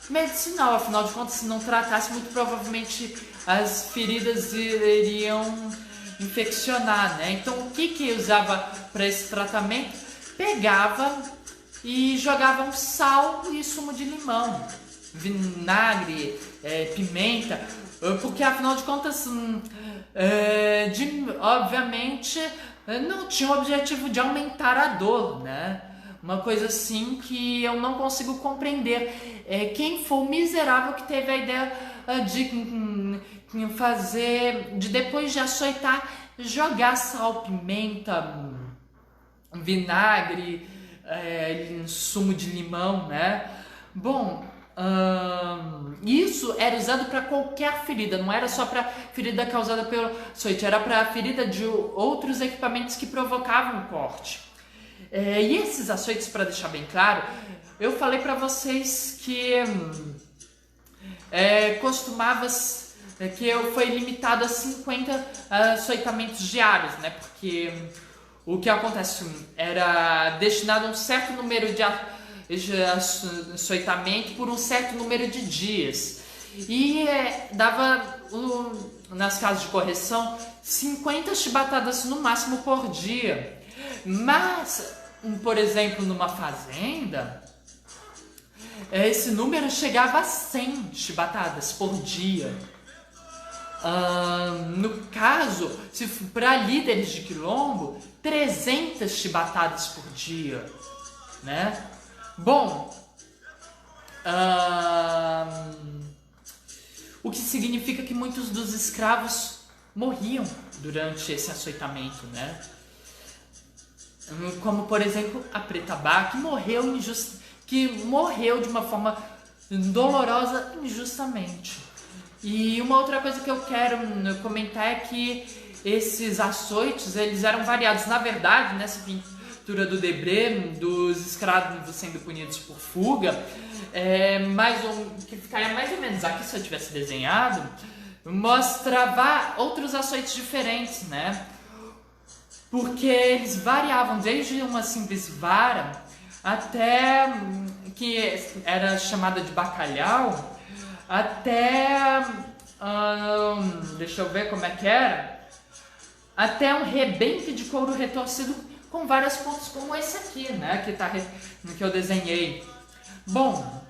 medicinal, afinal de contas, se não tratasse, muito provavelmente as feridas iriam infeccionar, né? Então o que usava para esse tratamento? Pegava e jogava um sal e sumo de limão, vinagre, pimenta, porque afinal de contas, obviamente, não tinha o objetivo de aumentar a dor, né? Uma coisa assim que eu não consigo compreender. Quem foi o miserável que teve a ideia de depois de açoitar, jogar sal, pimenta, vinagre, sumo de limão, né? Bom, isso era usado para qualquer ferida, não era só para ferida causada pelo açoite, era para ferida de outros equipamentos que provocavam corte. E esses açoites, para deixar bem claro, eu falei para vocês que foi limitado a 50 açoitamentos diários, né? Porque o que acontece era destinado a um certo número de açoitamento por um certo número de dias. E dava, nas casas de correção, 50 chibatadas no máximo por dia. Mas, por exemplo, numa fazenda, esse número chegava a 100 chibatadas por dia. No caso, se para líderes de quilombo, 300 chibatadas por dia, né? Bom, o que significa que muitos dos escravos morriam durante esse açoitamento, né? Como, por exemplo, a Preta Bá, que morreu de uma forma dolorosa injustamente. E uma outra coisa que eu quero comentar é que esses açoites, eles eram variados. Na verdade, nessa pintura do Debré, dos escravos sendo punidos por fuga, que ficaria mais ou menos aqui se eu tivesse desenhado, mostrava outros açoites diferentes, né? Porque eles variavam desde uma simples vara até, que era chamada de bacalhau, até, deixa eu ver como é que era, até um rebente de couro retorcido com várias pontas como esse aqui, né, que eu desenhei. Bom,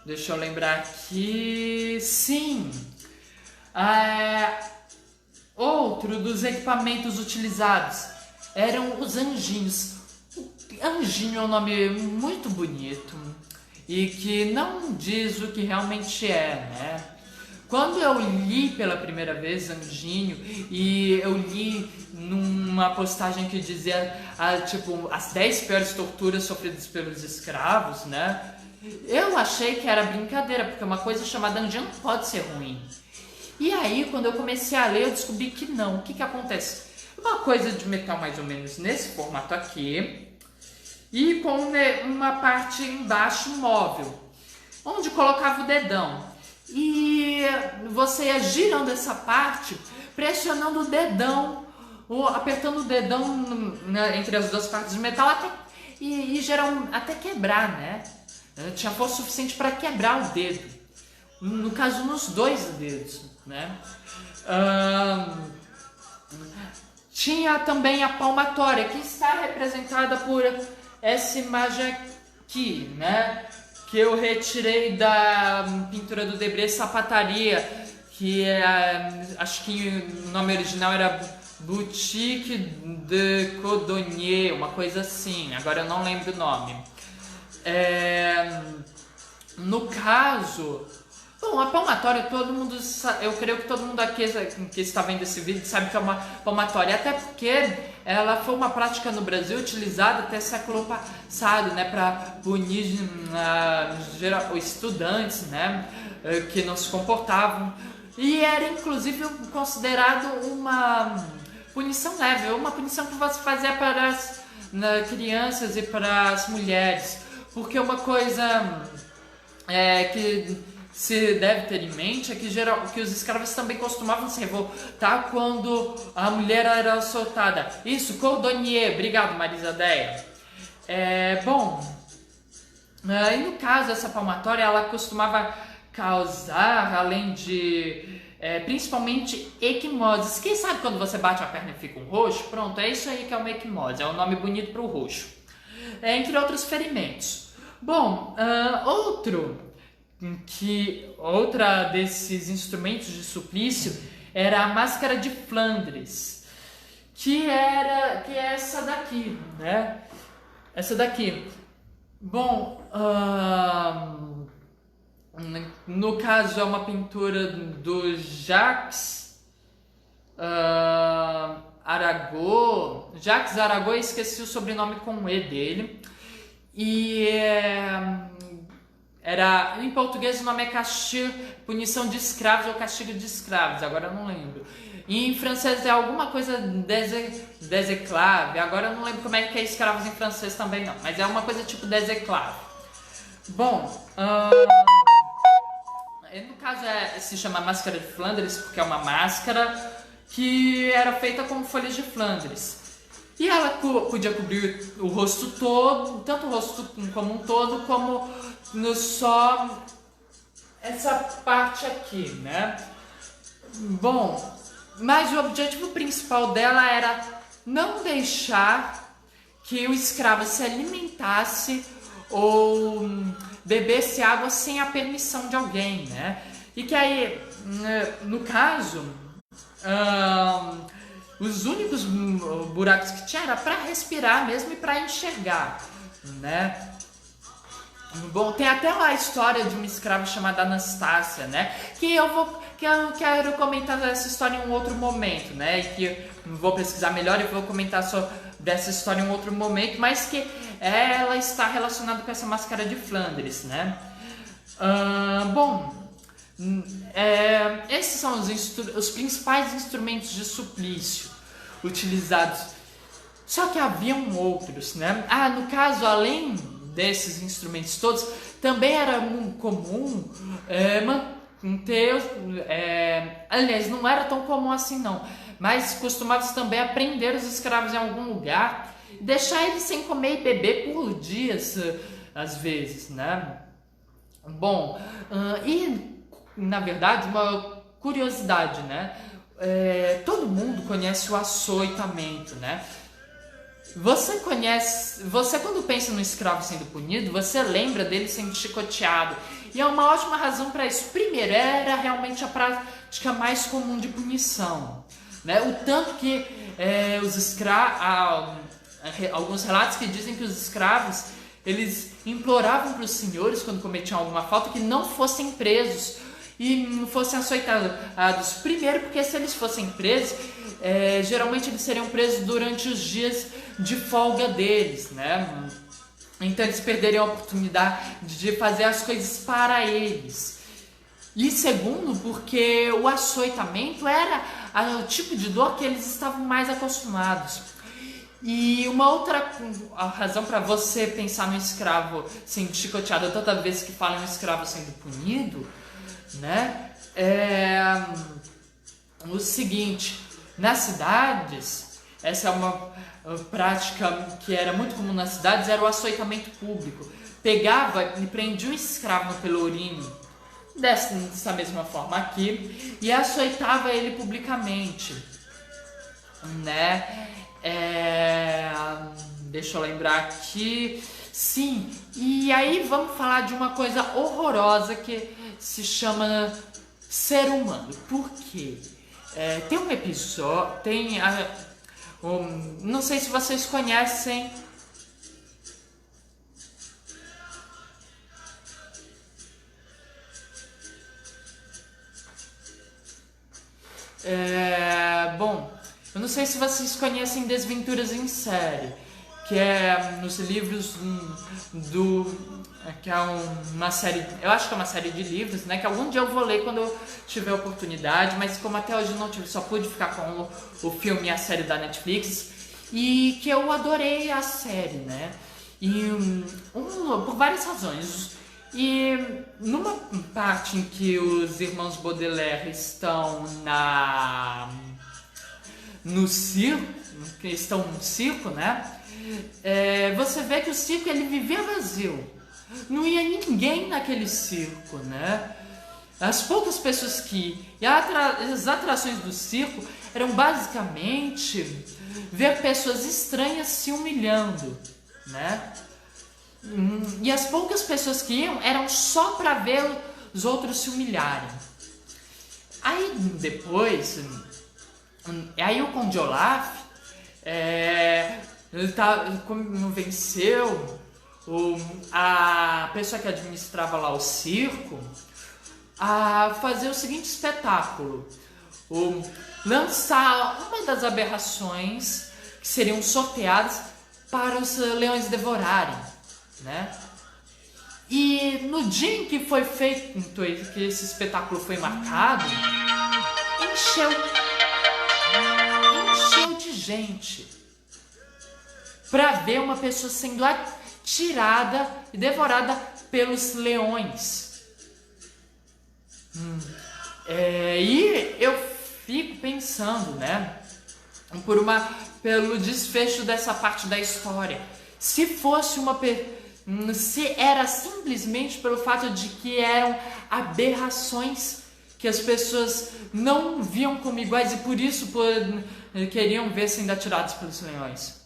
deixa eu lembrar aqui, sim, outro dos equipamentos utilizados eram os anjinhos. Anjinho é um nome muito bonito e que não diz o que realmente é, né? Quando eu li pela primeira vez Anjinho, e eu li numa postagem que dizia as 10 piores torturas sofridas pelos escravos, né? Eu achei que era brincadeira, porque uma coisa chamada anjinho não pode ser ruim. E aí, quando eu comecei a ler, eu descobri que não. O que acontece? Uma coisa de metal mais ou menos nesse formato aqui, e com uma parte embaixo móvel, onde colocava o dedão. E você ia girando essa parte, pressionando o dedão, apertando o dedão entre as duas partes de metal e até quebrar, né? Tinha força suficiente para quebrar o dedo. No caso, nos 2 dedos, né? Tinha também a palmatória, que está representada por essa imagem aqui, né? Que eu retirei da pintura do Debré, Sapataria, que acho que o nome original era Boutique de Cordonnier, uma coisa assim, agora eu não lembro o nome. No caso, bom, a palmatória, eu creio que todo mundo aqui que está vendo esse vídeo sabe que é uma palmatória, até porque ela foi uma prática no Brasil utilizada até século passado, né, para punir estudantes, né, que não se comportavam, e era inclusive considerado uma punição leve, uma punição que você fazia para as crianças e para as mulheres, porque uma coisa que se deve ter em mente é que os escravos também costumavam se revoltar quando a mulher era soltada. Isso, cordonnier. Obrigado, Marisadeia. Bom, e no caso, essa palmatória, ela costumava causar, além de, principalmente, equimoses. Quem sabe quando você bate a perna e fica um roxo? Pronto, é isso aí que é uma equimose. É um nome bonito para o roxo. Entre outros ferimentos. Bom, outra desses instrumentos de suplício era a máscara de Flandres, que é essa daqui, né? Essa daqui. Bom, no caso é uma pintura do Jacques. Arago, Jacques Arago, esqueci o sobrenome com E dele. E era, em português o nome é castigo, punição de escravos ou castigo de escravos, agora eu não lembro. E em francês é alguma coisa desesclave, agora eu não lembro como é que é escravos em francês também não, mas é uma coisa tipo desesclave. Bom, no caso se chama Máscara de Flandres porque é uma máscara que era feita com folhas de Flandres. E ela podia cobrir o rosto todo, tanto o rosto como um todo, como só essa parte aqui, né? Bom, mas o objetivo principal dela era não deixar que o escravo se alimentasse ou bebesse água sem a permissão de alguém, né? E que aí, no caso, os únicos buracos que tinha era para respirar mesmo e para enxergar, né? Bom, tem até uma história de uma escrava chamada Anastácia, né? Que eu quero comentar essa história em um outro momento, né? E que vou pesquisar melhor e vou comentar sobre essa história em um outro momento, mas que ela está relacionada com essa máscara de Flandres, né? Bom, esses são os principais instrumentos de suplício utilizados. Só que haviam outros, né? No caso, além desses instrumentos todos, também era comum aliás, não era tão comum assim não, mas costumava-se também prender os escravos em algum lugar e deixar eles sem comer e beber por dias, às vezes, né? Bom, e na verdade uma curiosidade, né? Todo mundo conhece o açoitamento, né? Você quando pensa no escravo sendo punido, você lembra dele sendo chicoteado. E é uma ótima razão para isso. Primeiro, era realmente a prática mais comum de punição, né? O tanto que alguns relatos que dizem que os escravos, eles imploravam para os senhores, quando cometiam alguma falta, que não fossem presos e não fossem açoitados. Primeiro, porque se eles fossem presos, geralmente eles seriam presos durante os dias de folga deles, né? Então eles perderiam a oportunidade de fazer as coisas para eles. E segundo, porque o açoitamento era o tipo de dor que eles estavam mais acostumados. E uma outra razão para você pensar no escravo sendo chicoteado toda vez que fala em um escravo sendo punido, né? É o seguinte: nas cidades, essa é uma prática que era muito comum nas cidades, era o açoitamento público. Pegava e prendia o escravo no pelourinho, dessa mesma forma aqui, e açoitava ele publicamente, né? Deixa eu lembrar aqui. Sim, e aí vamos falar de uma coisa horrorosa que se chama ser humano. Por quê? Tem um episódio, não sei se vocês conhecem bom, eu não sei se vocês conhecem Desventuras em Série, que é nos livros que é uma série, eu acho que é uma série de livros, né, que algum dia eu vou ler quando eu tiver oportunidade, mas como até hoje eu não tive, só pude ficar com o filme e a série da Netflix, e que eu adorei a série, né, e por várias razões. E numa parte em que os irmãos Baudelaire estão no circo, né? Você vê que o circo ele vivia vazio. Não ia ninguém naquele circo, né? As poucas pessoas as atrações do circo eram basicamente ver pessoas estranhas se humilhando, né? E as poucas pessoas que iam eram só para ver os outros se humilharem. Aí depois, o Conde Olaf convenceu a pessoa que administrava lá o circo a fazer o seguinte espetáculo. lançar uma das aberrações que seriam sorteadas para os leões devorarem, né? E no dia em que foi feito, que esse espetáculo foi marcado, encheu de gente para ver uma pessoa sendo atirada e devorada pelos leões. E eu fico pensando, né, pelo desfecho dessa parte da história. Se era simplesmente pelo fato de que eram aberrações que as pessoas não viam como iguais e por isso queriam ver sendo atirados pelos leões.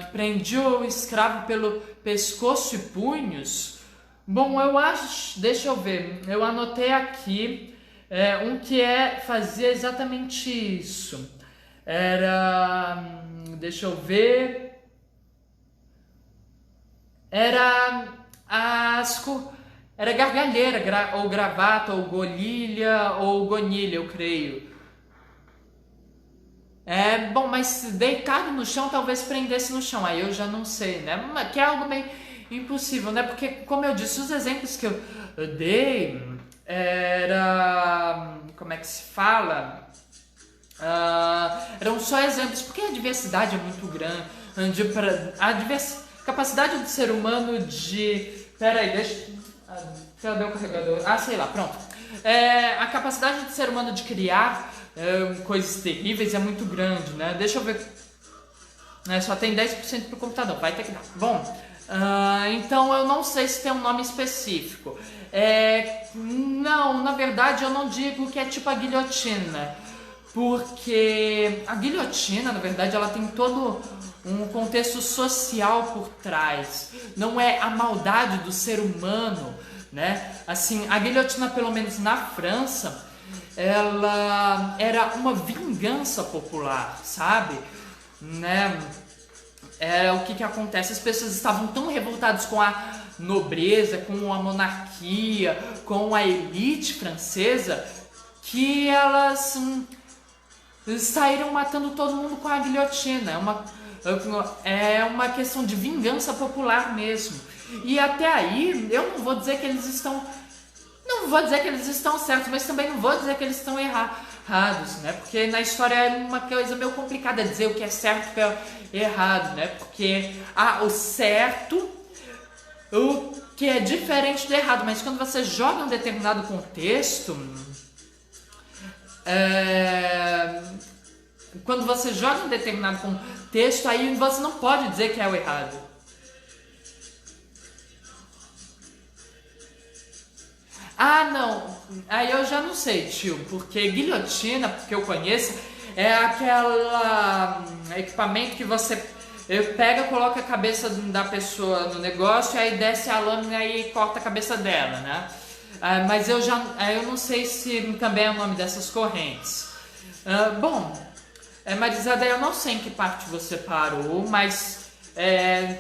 Que prendia o escravo pelo pescoço e punhos. Bom, eu acho, deixa eu ver, eu anotei aqui um que fazia exatamente isso. Deixa eu ver, era gargalheira, ou gravata, ou golilha, ou gonilha, eu creio. Bom, mas deitado no chão talvez prendesse no chão, aí eu já não sei, né? Que é algo meio impossível, né? Porque, como eu disse, os exemplos que eu dei como é que se fala? Eram só exemplos, porque a diversidade é muito grande. Capacidade do ser humano de... Cadê o carregador? Sei lá, pronto. A capacidade do ser humano de criar coisas terríveis é muito grande, né? Deixa eu ver. Só tem 10% pro computador, vai ter que dar. Bom, então eu não sei se tem um nome específico. Não, na verdade eu não digo que é tipo a guilhotina, porque a guilhotina, na verdade, ela tem todo um contexto social por trás. Não é a maldade do ser humano, né? Assim, a guilhotina, pelo menos na França, ela era uma vingança popular, sabe? Né? O que acontece? As pessoas estavam tão revoltadas com a nobreza, com a monarquia, com a elite francesa, que elas saíram matando todo mundo com a guilhotina. É uma questão de vingança popular mesmo. E até aí, eu não vou dizer que eles estão... Não vou dizer que eles estão certos, mas também não vou dizer que eles estão errados, né? Porque na história é uma coisa meio complicada dizer o que é certo e o que é errado, né? Porque o certo, o que é diferente do errado, mas quando você joga um determinado contexto... Quando você joga um determinado contexto, aí você não pode dizer que é o errado. Não. Aí eu já não sei, tio. Porque guilhotina, porque eu conheço, é aquele equipamento que você pega, coloca a cabeça da pessoa no negócio, aí desce a lâmina e corta a cabeça dela, né? Mas eu não sei se também é o nome dessas correntes. Bom, Marisada, eu não sei em que parte você parou, mas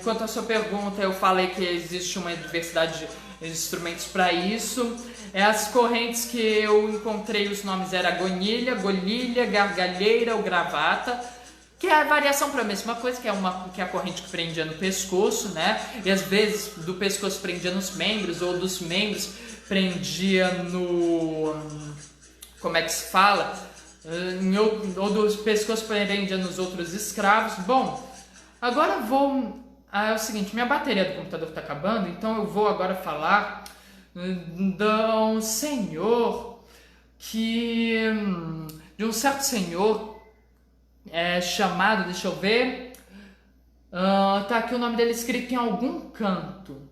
quanto à sua pergunta, eu falei que existe uma diversidade de instrumentos para isso. As correntes que eu encontrei, os nomes eram gonilha, golilha, gargalheira ou gravata, que é a variação para a mesma coisa, que é a corrente que prendia no pescoço, né? E às vezes do pescoço prendia nos membros, ou dos membros prendia no... Como é que se fala? Ou do pescoço prendia nos outros escravos. Bom, agora é o seguinte, minha bateria do computador está acabando, então eu vou agora falar de um senhor de um certo senhor chamado, deixa eu ver, tá aqui o nome dele escrito em algum canto,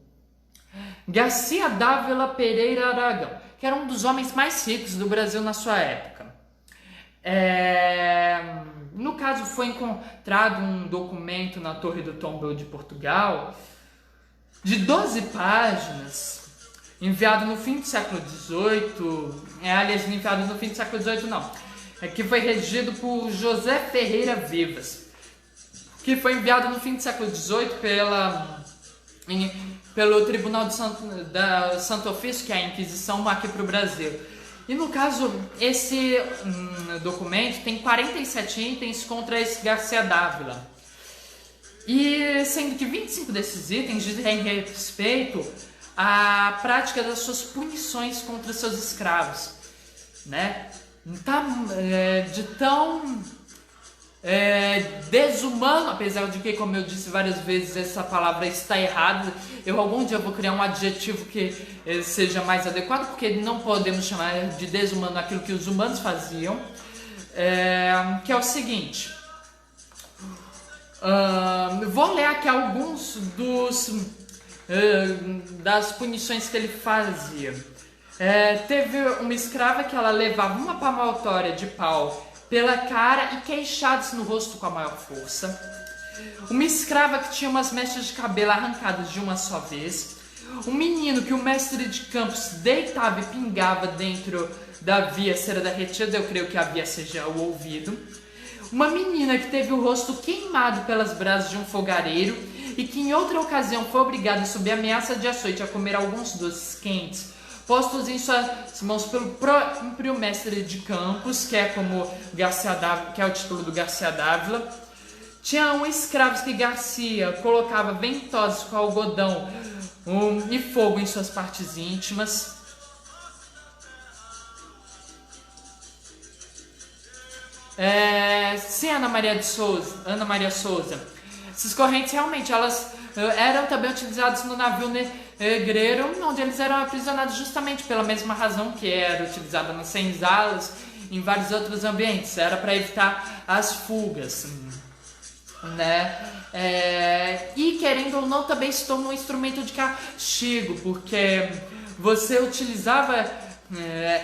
Garcia Dávila Pereira Aragão, que era um dos homens mais ricos do Brasil na sua época. No caso, foi encontrado um documento na Torre do Tombo de Portugal de 12 páginas, enviado no fim do século XVIII, aliás, enviado no fim do século XVIII não, que foi redigido por José Ferreira Vivas, que foi enviado no fim do século XVIII pela pelo Tribunal da Santo Ofício, que é a Inquisição, aqui para o Brasil. E no caso, esse documento tem 47 itens contra esse Garcia Dávila. E sendo que 25 desses itens dizem respeito à prática das suas punições contra seus escravos, né? De tão desumano, apesar de que, como eu disse várias vezes, essa palavra está errada. Eu algum dia vou criar um adjetivo que seja mais adequado, porque não podemos chamar de desumano aquilo que os humanos faziam, que é o seguinte. Vou ler aqui alguns das punições que ele fazia. Teve uma escrava que ela levava uma palmatória de pau pela cara e queixados no rosto com a maior força. Uma escrava que tinha umas mechas de cabelo arrancadas de uma só vez. Um menino que o mestre de campos deitava e pingava dentro da via cera derretida, eu creio que a via seja o ouvido. Uma menina que teve o rosto queimado pelas brasas de um fogareiro e que em outra ocasião foi obrigada sob ameaça de açoite a comer alguns doces quentes postos em suas mãos pelo próprio mestre de campos, que é como Garcia Dávila, que é o título do Garcia Dávila. Tinha um escravo que Garcia colocava ventosas com algodão e fogo em suas partes íntimas. Sim, Ana Maria Souza. Essas correntes realmente elas eram também utilizadas no navio negreiro, onde eles eram aprisionados justamente pela mesma razão que era utilizada nas senzalas, em vários outros ambientes. Era para evitar as fugas, né? E querendo ou não também se tornou um instrumento de castigo, porque você utilizava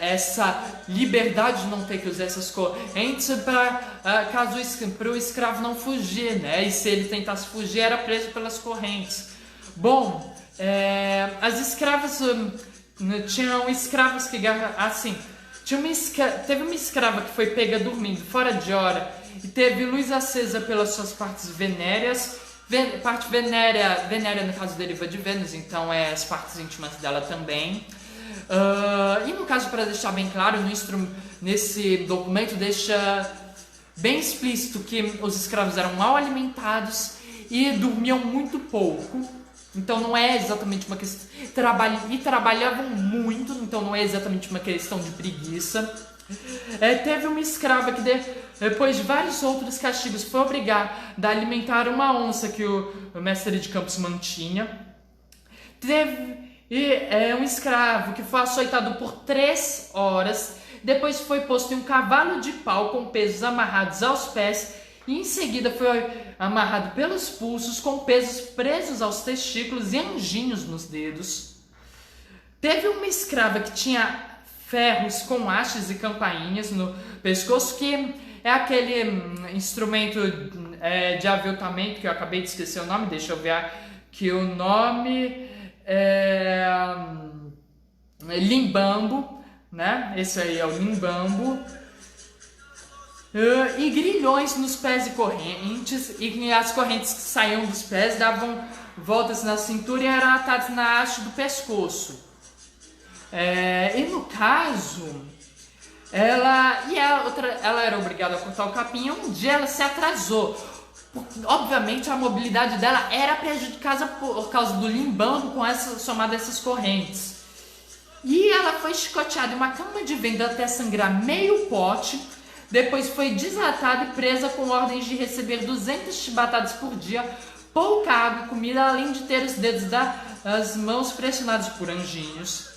essa liberdade de não ter que usar essas correntes para o escravo não fugir, né? E se ele tentasse fugir, era preso pelas correntes. Bom, as escravas tinham escravas que assim, teve uma escrava que foi pega dormindo fora de hora e teve luz acesa pelas suas partes venéreas. Parte venérea no caso deriva de Vênus, então as partes íntimas dela também. E no caso, para deixar bem claro, nesse documento deixa bem explícito que os escravos eram mal alimentados e dormiam muito pouco. Então não é exatamente uma questão... trabalhavam muito, então não é exatamente uma questão de preguiça. Teve uma escrava que depois de vários outros castigos foi obrigada a alimentar uma onça que o mestre de campos mantinha. Teve um escravo que foi açoitado por 3 horas, depois foi posto em um cavalo de pau com pesos amarrados aos pés e em seguida foi amarrado pelos pulsos com pesos presos aos testículos e anjinhos nos dedos. Teve uma escrava que tinha ferros com hastes e campainhas no pescoço, que é aquele instrumento de aviltamento que eu acabei de esquecer o nome, deixa eu ver aqui o nome... limbambo, né? Esse aí é o limbambo. E grilhões nos pés e correntes, e as correntes que saíam dos pés davam voltas na cintura e eram atadas na haste do pescoço. E no caso, ela era obrigada a cortar o capim e um dia ela se atrasou. Obviamente a mobilidade dela era prejudicada por causa do limbambo somado a essas correntes. E ela foi chicoteada em uma cama de vento até sangrar meio pote. Depois foi desatada e presa com ordens de receber 200 chibatadas por dia, pouca água e comida, além de ter os dedos das mãos pressionados por anjinhos.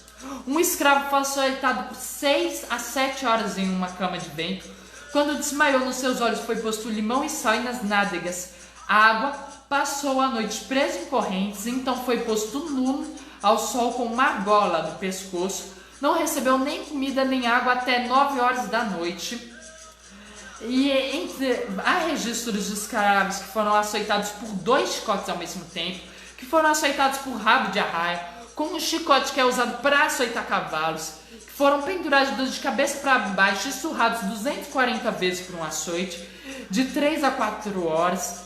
Um escravo foi açoitado por 6 a 7 horas em uma cama de vento. Quando desmaiou, nos seus olhos foi posto limão e sal e nas nádegas água. Passou a noite preso em correntes, então foi posto nu ao sol com uma argola no pescoço. Não recebeu nem comida nem água até 9 horas da noite. E há registros de escravos que foram açoitados por 2 chicotes ao mesmo tempo, que foram açoitados por rabo de arraia, com um chicote que é usado para açoitar cavalos, que foram pendurados de cabeça para baixo e surrados 240 vezes por um açoite, de 3 a 4 horas.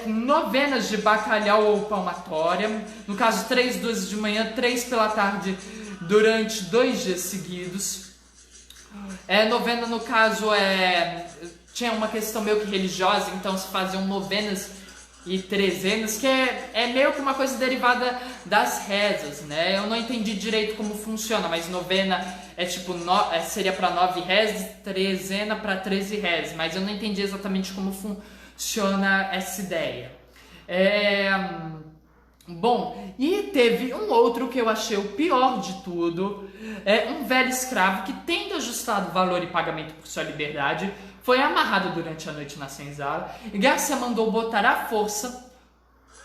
novenas de bacalhau ou palmatória, no caso 3 dúzias de manhã, 3 pela tarde, durante 2 dias seguidos. Novena, no caso, tinha uma questão meio que religiosa, então se faziam novenas e trezenas, que é meio que uma coisa derivada das rezas, né? Eu não entendi direito como funciona, mas novena seria para 9 rezas, trezena para 13 rezas, mas eu não entendi exatamente como funciona essa ideia. Bom, e teve um outro que eu achei o pior de tudo, um velho escravo que, tendo ajustado valor e pagamento por sua liberdade, foi amarrado durante a noite na senzala e Garcia mandou botar à força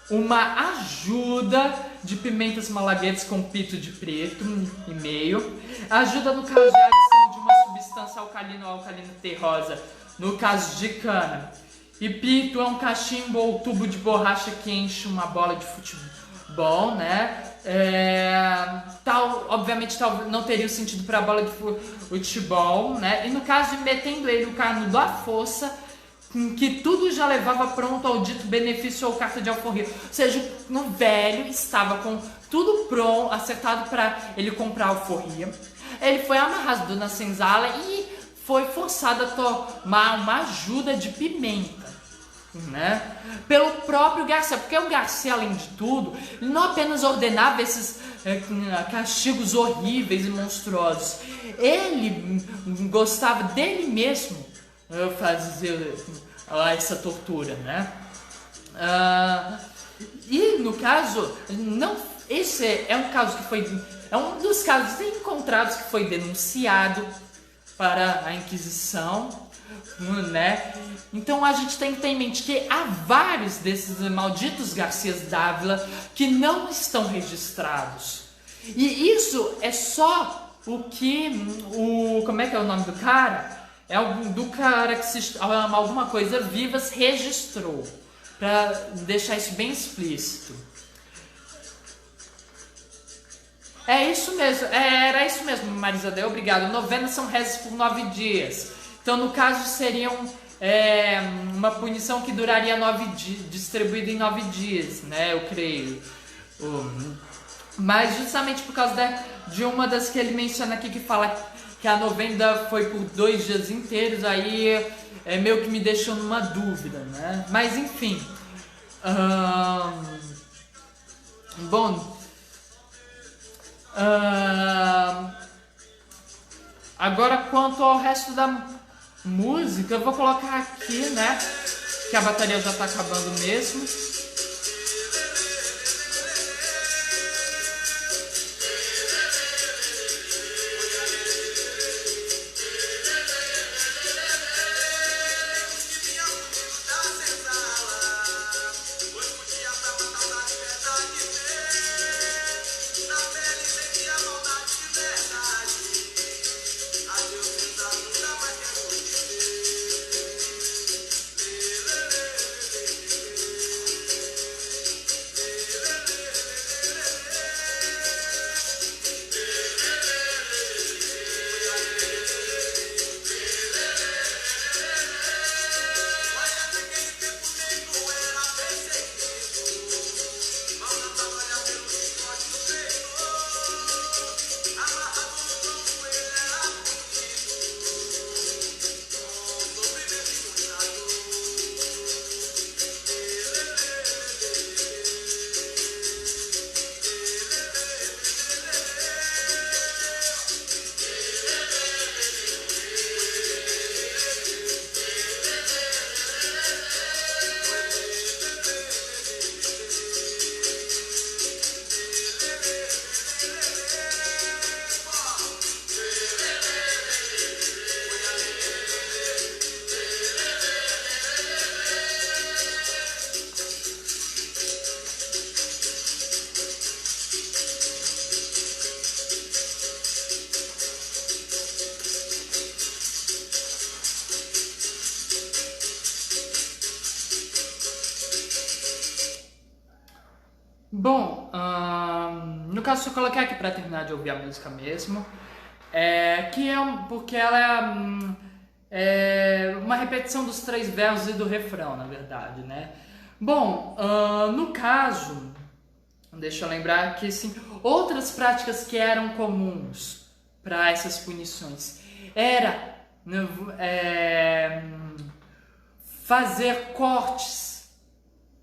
uma ajuda de pimentas malaguetas com pito de preto e meio. Ajuda no caso de adição de uma substância alcalina ou alcalina terrosa, no caso de cana. E pito é um cachimbo ou tubo de borracha que enche uma bola de futebol, né? Obviamente não teria sentido para a bola de futebol, né? E no caso de metendo ele o canudo à força, que tudo já levava pronto ao dito benefício ou carta de alforria. Ou seja, o velho estava com tudo pronto, acertado para ele comprar a alforria. Ele foi amarrado na senzala e foi forçado a tomar uma ajuda de pimenta, né? Pelo próprio Garcia, porque o Garcia, além de tudo, não apenas ordenava esses castigos horríveis e monstruosos, ele gostava dele mesmo fazer essa tortura, né? E no caso, esse é um caso que é um dos casos encontrados que foi denunciado para a Inquisição, né? Então a gente tem que ter em mente que há vários desses malditos Garcias Dávila que não estão registrados. E isso é só como é que é o nome do cara? Do cara que se alguma coisa Vivas registrou, para deixar isso bem explícito. Era isso mesmo, Marisade, obrigado. Novenas são rezas por 9 dias. Então, no caso, seriam uma punição que duraria 9 dias, distribuída em 9 dias, né? Eu creio. Mas justamente por causa de uma das que ele menciona aqui, que fala que a novena foi por 2 dias inteiros, aí meio que me deixou numa dúvida, né? Mas enfim. Bom. Agora, quanto ao resto da música, eu vou colocar aqui, né? Que a bateria já tá acabando mesmo. Bom, no caso, eu coloquei aqui para terminar de ouvir a música mesmo, porque ela é uma repetição dos 3 versos e do refrão, na verdade, né? Bom, no caso, deixa eu lembrar que sim, outras práticas que eram comuns para essas punições era fazer cortes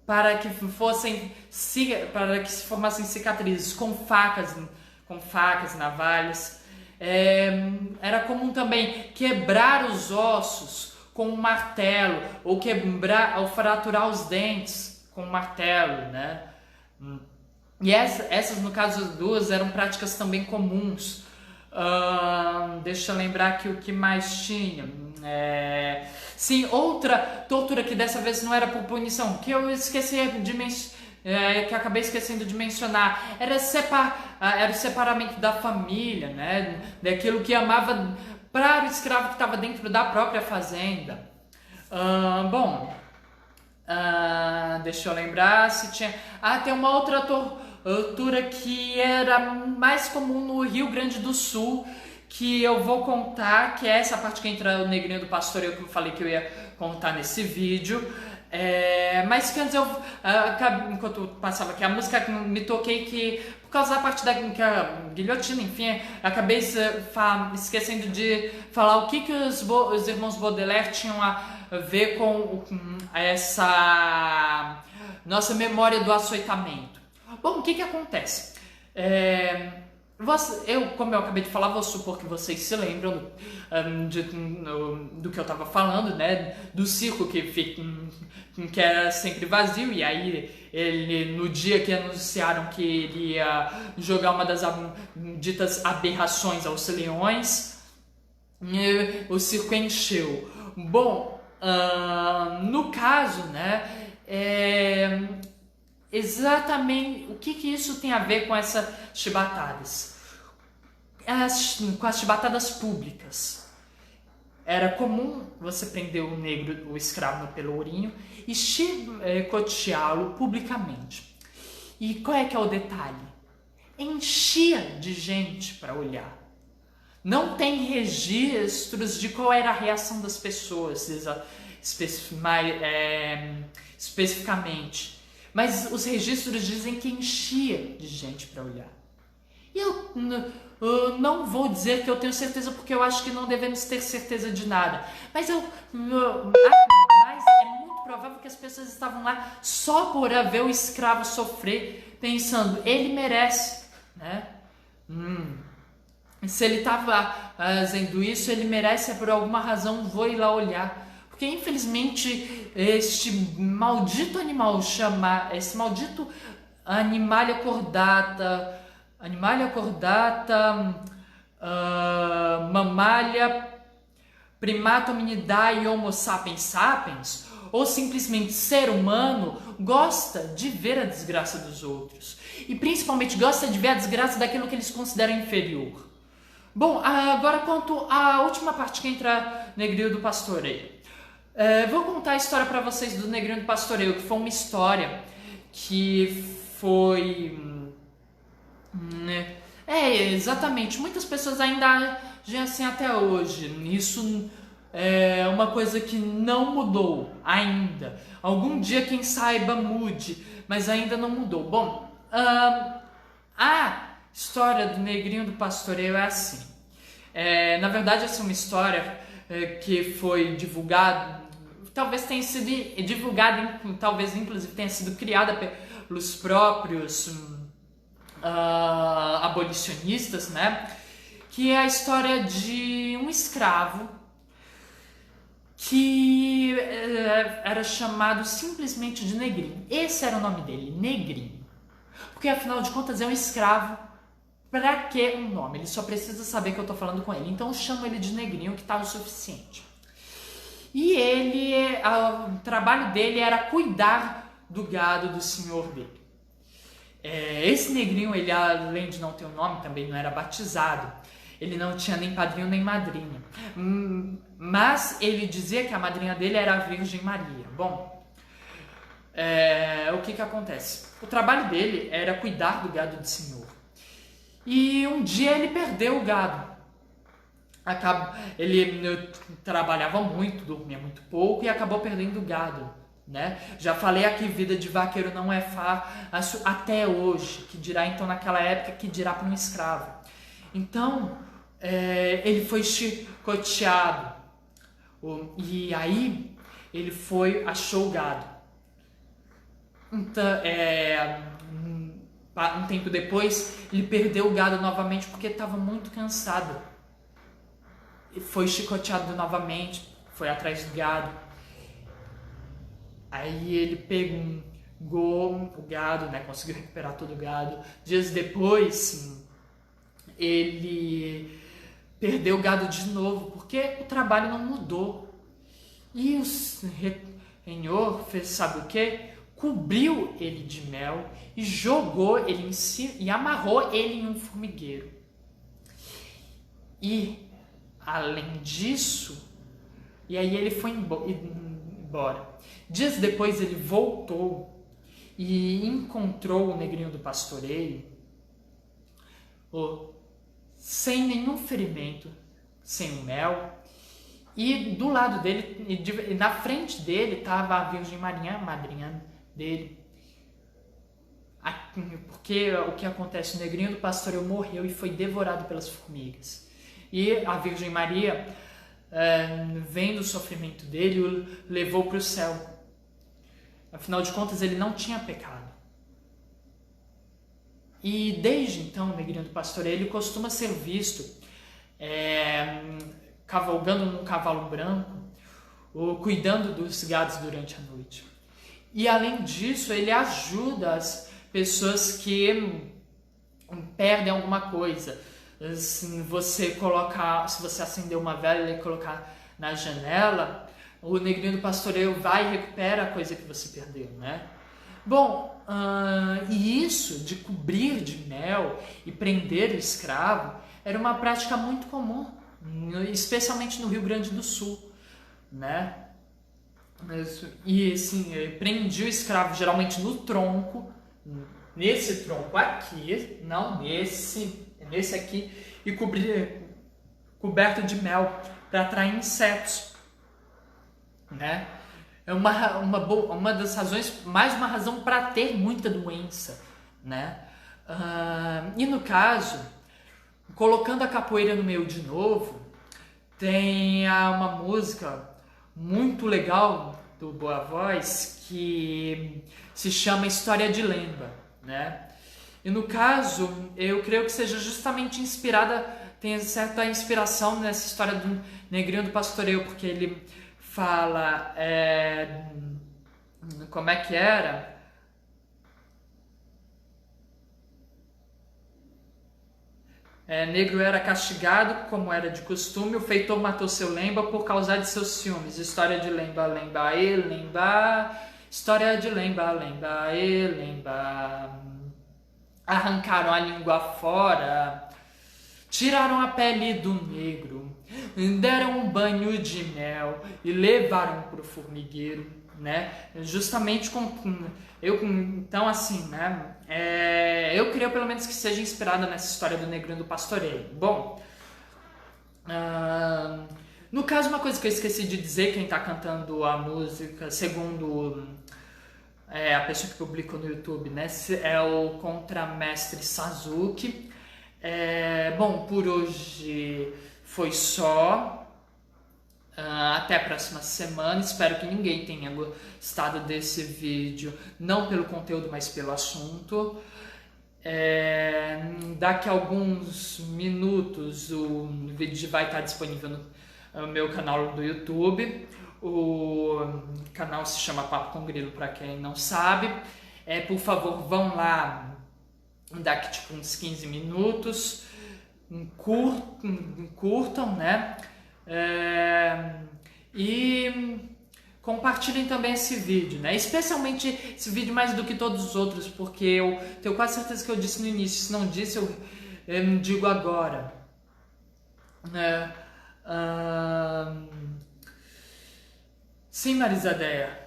para que se formassem cicatrizes com facas, navalhas. Era comum também quebrar os ossos com um martelo, ou fraturar os dentes com um martelo, né? E essas, no caso, as duas eram práticas também comuns. Deixa eu lembrar aqui o que mais tinha. Sim, outra tortura que dessa vez não era por punição, que eu esqueci que acabei esquecendo de mencionar, era o separamento da família, né? Daquilo que amava, para o escravo que estava dentro da própria fazenda. Deixa eu lembrar se tinha. Tem uma outra tortura que era mais comum no Rio Grande do Sul, que eu vou contar, que é essa parte que entra o negrinho do pastoreio que eu falei que eu ia contar nesse vídeo. Mas que antes enquanto eu passava aqui a música, me toquei que por causa da parte da guilhotina, enfim, acabei esquecendo de falar o que os irmãos Baudelaire tinham a ver com essa nossa memória do açoitamento. Bom, o que acontece? Como eu acabei de falar, vou supor que vocês se lembram do que eu estava falando, né? Do circo que era sempre vazio, e aí ele, no dia que anunciaram que ele ia jogar uma das ditas aberrações aos leões, o circo encheu. Bom, no caso, né? Exatamente o que isso tem a ver com essas chibatadas? Com as chibatadas públicas. Era comum você prender o escravo no pelourinho e chicoteá-lo publicamente. E qual é que é o detalhe? Enchia de gente para olhar. Não tem registros de qual era a reação das pessoas especificamente. Mas os registros dizem que enchia de gente para olhar. E eu não vou dizer que eu tenho certeza, porque eu acho que não devemos ter certeza de nada. Mas é muito provável que as pessoas estavam lá só por ver o escravo sofrer, pensando, ele merece, né? Se ele estava fazendo isso, ele merece, por alguma razão, vou ir lá olhar. Porque infelizmente este maldito animalia cordata, mamália, primata hominidae, homo sapiens sapiens, ou simplesmente ser humano, gosta de ver a desgraça dos outros. E principalmente gosta de ver a desgraça daquilo que eles consideram inferior. Bom, agora quanto à última parte que entra Negrinho do Pastoreio. Vou contar a história para vocês do Negrinho do Pastoreio, que foi uma história que foi... exatamente, muitas pessoas ainda agem assim até hoje. Isso é uma coisa que não mudou ainda. Algum dia, quem saiba, mude, mas ainda não mudou. Bom, a história do Negrinho do Pastoreio é assim. Na verdade, essa é uma história que foi divulgada, talvez tenha sido divulgada, talvez inclusive tenha sido criada pelos próprios abolicionistas, né? Que é a história de um escravo que era chamado simplesmente de Negrinho. Esse era o nome dele, Negrinho. Porque afinal de contas é um escravo. Pra que um nome? Ele só precisa saber que eu tô falando com ele. Então eu chamo ele de Negrinho, que tá o suficiente. E o trabalho dele era cuidar do gado do senhor dele. Esse Negrinho, ele além de não ter um nome, também não era batizado. Ele não tinha nem padrinho nem madrinha. Mas ele dizia que a madrinha dele era a Virgem Maria. Bom, o que acontece? O trabalho dele era cuidar do gado do senhor. E um dia ele perdeu o gado. Ele trabalhava muito, dormia muito pouco e acabou perdendo o gado né? Já falei aqui, vida de vaqueiro não é fácil até hoje, que dirá então naquela época, que dirá para um escravo. Então, ele foi chicoteado, e aí ele achou o gado. Então, um tempo depois, ele perdeu o gado novamente porque estava muito cansado. Foi chicoteado novamente, foi atrás do gado. Aí ele pegou o gado, né, conseguiu recuperar todo o gado. Dias depois, ele perdeu o gado de novo, porque o trabalho não mudou. E o Senhor fez, sabe o que? Cobriu ele de mel e jogou ele em cima e amarrou ele em um formigueiro. E além disso, e aí ele foi embora. Dias depois ele voltou e encontrou o negrinho do pastoreio sem nenhum ferimento, sem o mel. E do lado dele, e na frente dele, estava a Virgem Maria, a madrinha dele. Porque o que acontece? O negrinho do pastoreio morreu e foi devorado pelas formigas. E a Virgem Maria, vendo o sofrimento dele, o levou para o céu. Afinal de contas, ele não tinha pecado. E desde então, o negrinho do pastoreio, ele costuma ser visto cavalgando num cavalo branco, ou cuidando dos gados durante a noite. E além disso, ele ajuda as pessoas que perdem alguma coisa. Se você acender uma vela e colocar na janela, o negrinho do pastoreio vai e recupera a coisa que você perdeu, né? Bom, e isso de cobrir de mel e prender o escravo era uma prática muito comum, especialmente no Rio Grande do Sul, né? E assim, prendia o escravo geralmente no tronco, nesse tronco aqui, não nesse aqui, e coberto de mel para atrair insetos, né? É uma das razões, mais uma razão para ter muita doença, né? E no caso, colocando a capoeira no meio de novo, tem uma música muito legal do Boa Voz que se chama História de Lemba, né? E no caso, eu creio que seja justamente inspirada, tem certa inspiração nessa história do negrinho do pastoreio, porque ele fala, como é que era? Negro era castigado, como era de costume, o feitor matou seu Lemba por causa de seus ciúmes. História de Lemba, Lemba, Lemba. História de Lemba, Lemba, Lemba. Arrancaram a língua fora, tiraram a pele do negro, deram um banho de mel e levaram para o formigueiro, né? Justamente então assim, né? Eu creio pelo menos que seja inspirada nessa história do negrinho do pastoreio. Bom, no caso, uma coisa que eu esqueci de dizer, quem está cantando a música, segundo a pessoa que publicou no YouTube, né, é o contramestre Sazuki. Bom, por hoje foi só. Até a próxima semana. Espero que ninguém tenha gostado desse vídeo, não pelo conteúdo, mas pelo assunto. Daqui a alguns minutos o vídeo vai estar disponível no meu canal do YouTube. O canal se chama Papo com Grilo, para quem não sabe. Por favor, vão lá daqui tipo uns 15 minutos, curtam, né? E compartilhem também esse vídeo, né? Especialmente esse vídeo mais do que todos os outros, porque eu tenho quase certeza que eu disse no início. Se não disse, eu digo agora. Sim, Marisadeia,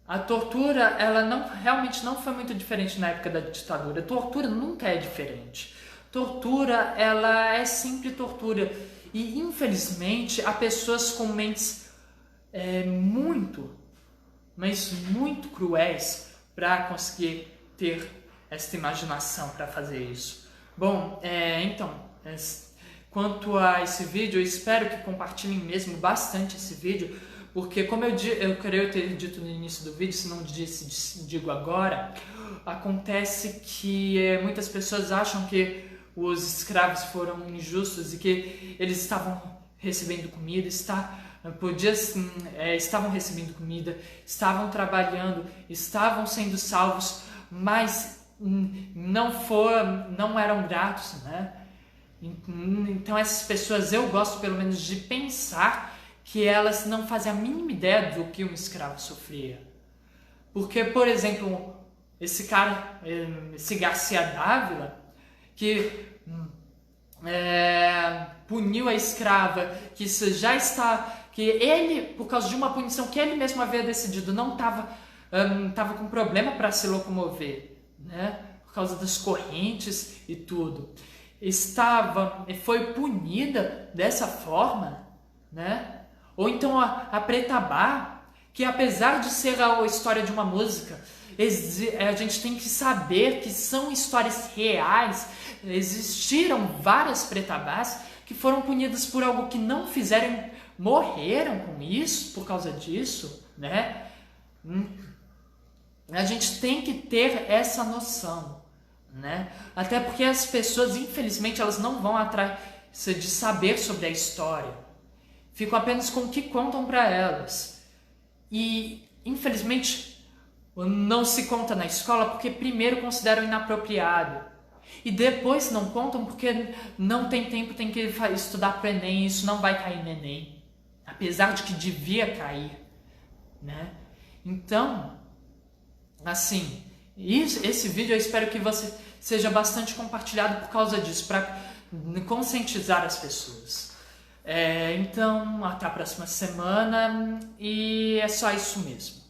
a tortura, ela realmente não foi muito diferente na época da ditadura. Tortura nunca é diferente. Tortura, ela é sempre tortura. E, infelizmente, há pessoas com mentes muito mas muito cruéis para conseguir ter essa imaginação para fazer isso. Bom, quanto a esse vídeo, eu espero que compartilhem mesmo bastante esse vídeo, porque como eu creio ter dito no início do vídeo, se não disse, digo agora, acontece que muitas pessoas acham que os escravos foram injustos e que eles estavam recebendo comida, estavam recebendo comida, estavam trabalhando, estavam sendo salvos, mas não eram gratos, né? Então essas pessoas, eu gosto pelo menos de pensar que elas não fazem a mínima ideia do que um escravo sofria. Porque, por exemplo, esse Garcia Dávila, que puniu a escrava, que ele, por causa de uma punição que ele mesmo havia decidido, não estava com problema para se locomover, né? Por causa das correntes e tudo. Foi punida dessa forma, né? Ou então a Pretabá, que apesar de ser a história de uma música, a gente tem que saber que são histórias reais. Existiram várias Pretabás que foram punidas por algo que não fizeram, morreram com isso, por causa disso, né? A gente tem que ter essa noção, né? Até porque as pessoas, infelizmente, elas não vão atrás de saber sobre a história. Ficam apenas com o que contam para elas. E, infelizmente, não se conta na escola porque primeiro consideram inapropriado. E depois não contam porque não tem tempo, tem que estudar para o Enem, e isso não vai cair no Enem. Apesar de que devia cair, né? Então, assim, esse vídeo eu espero que você seja bastante compartilhado por causa disso, para conscientizar as pessoas. Então, até a próxima semana e é só isso mesmo.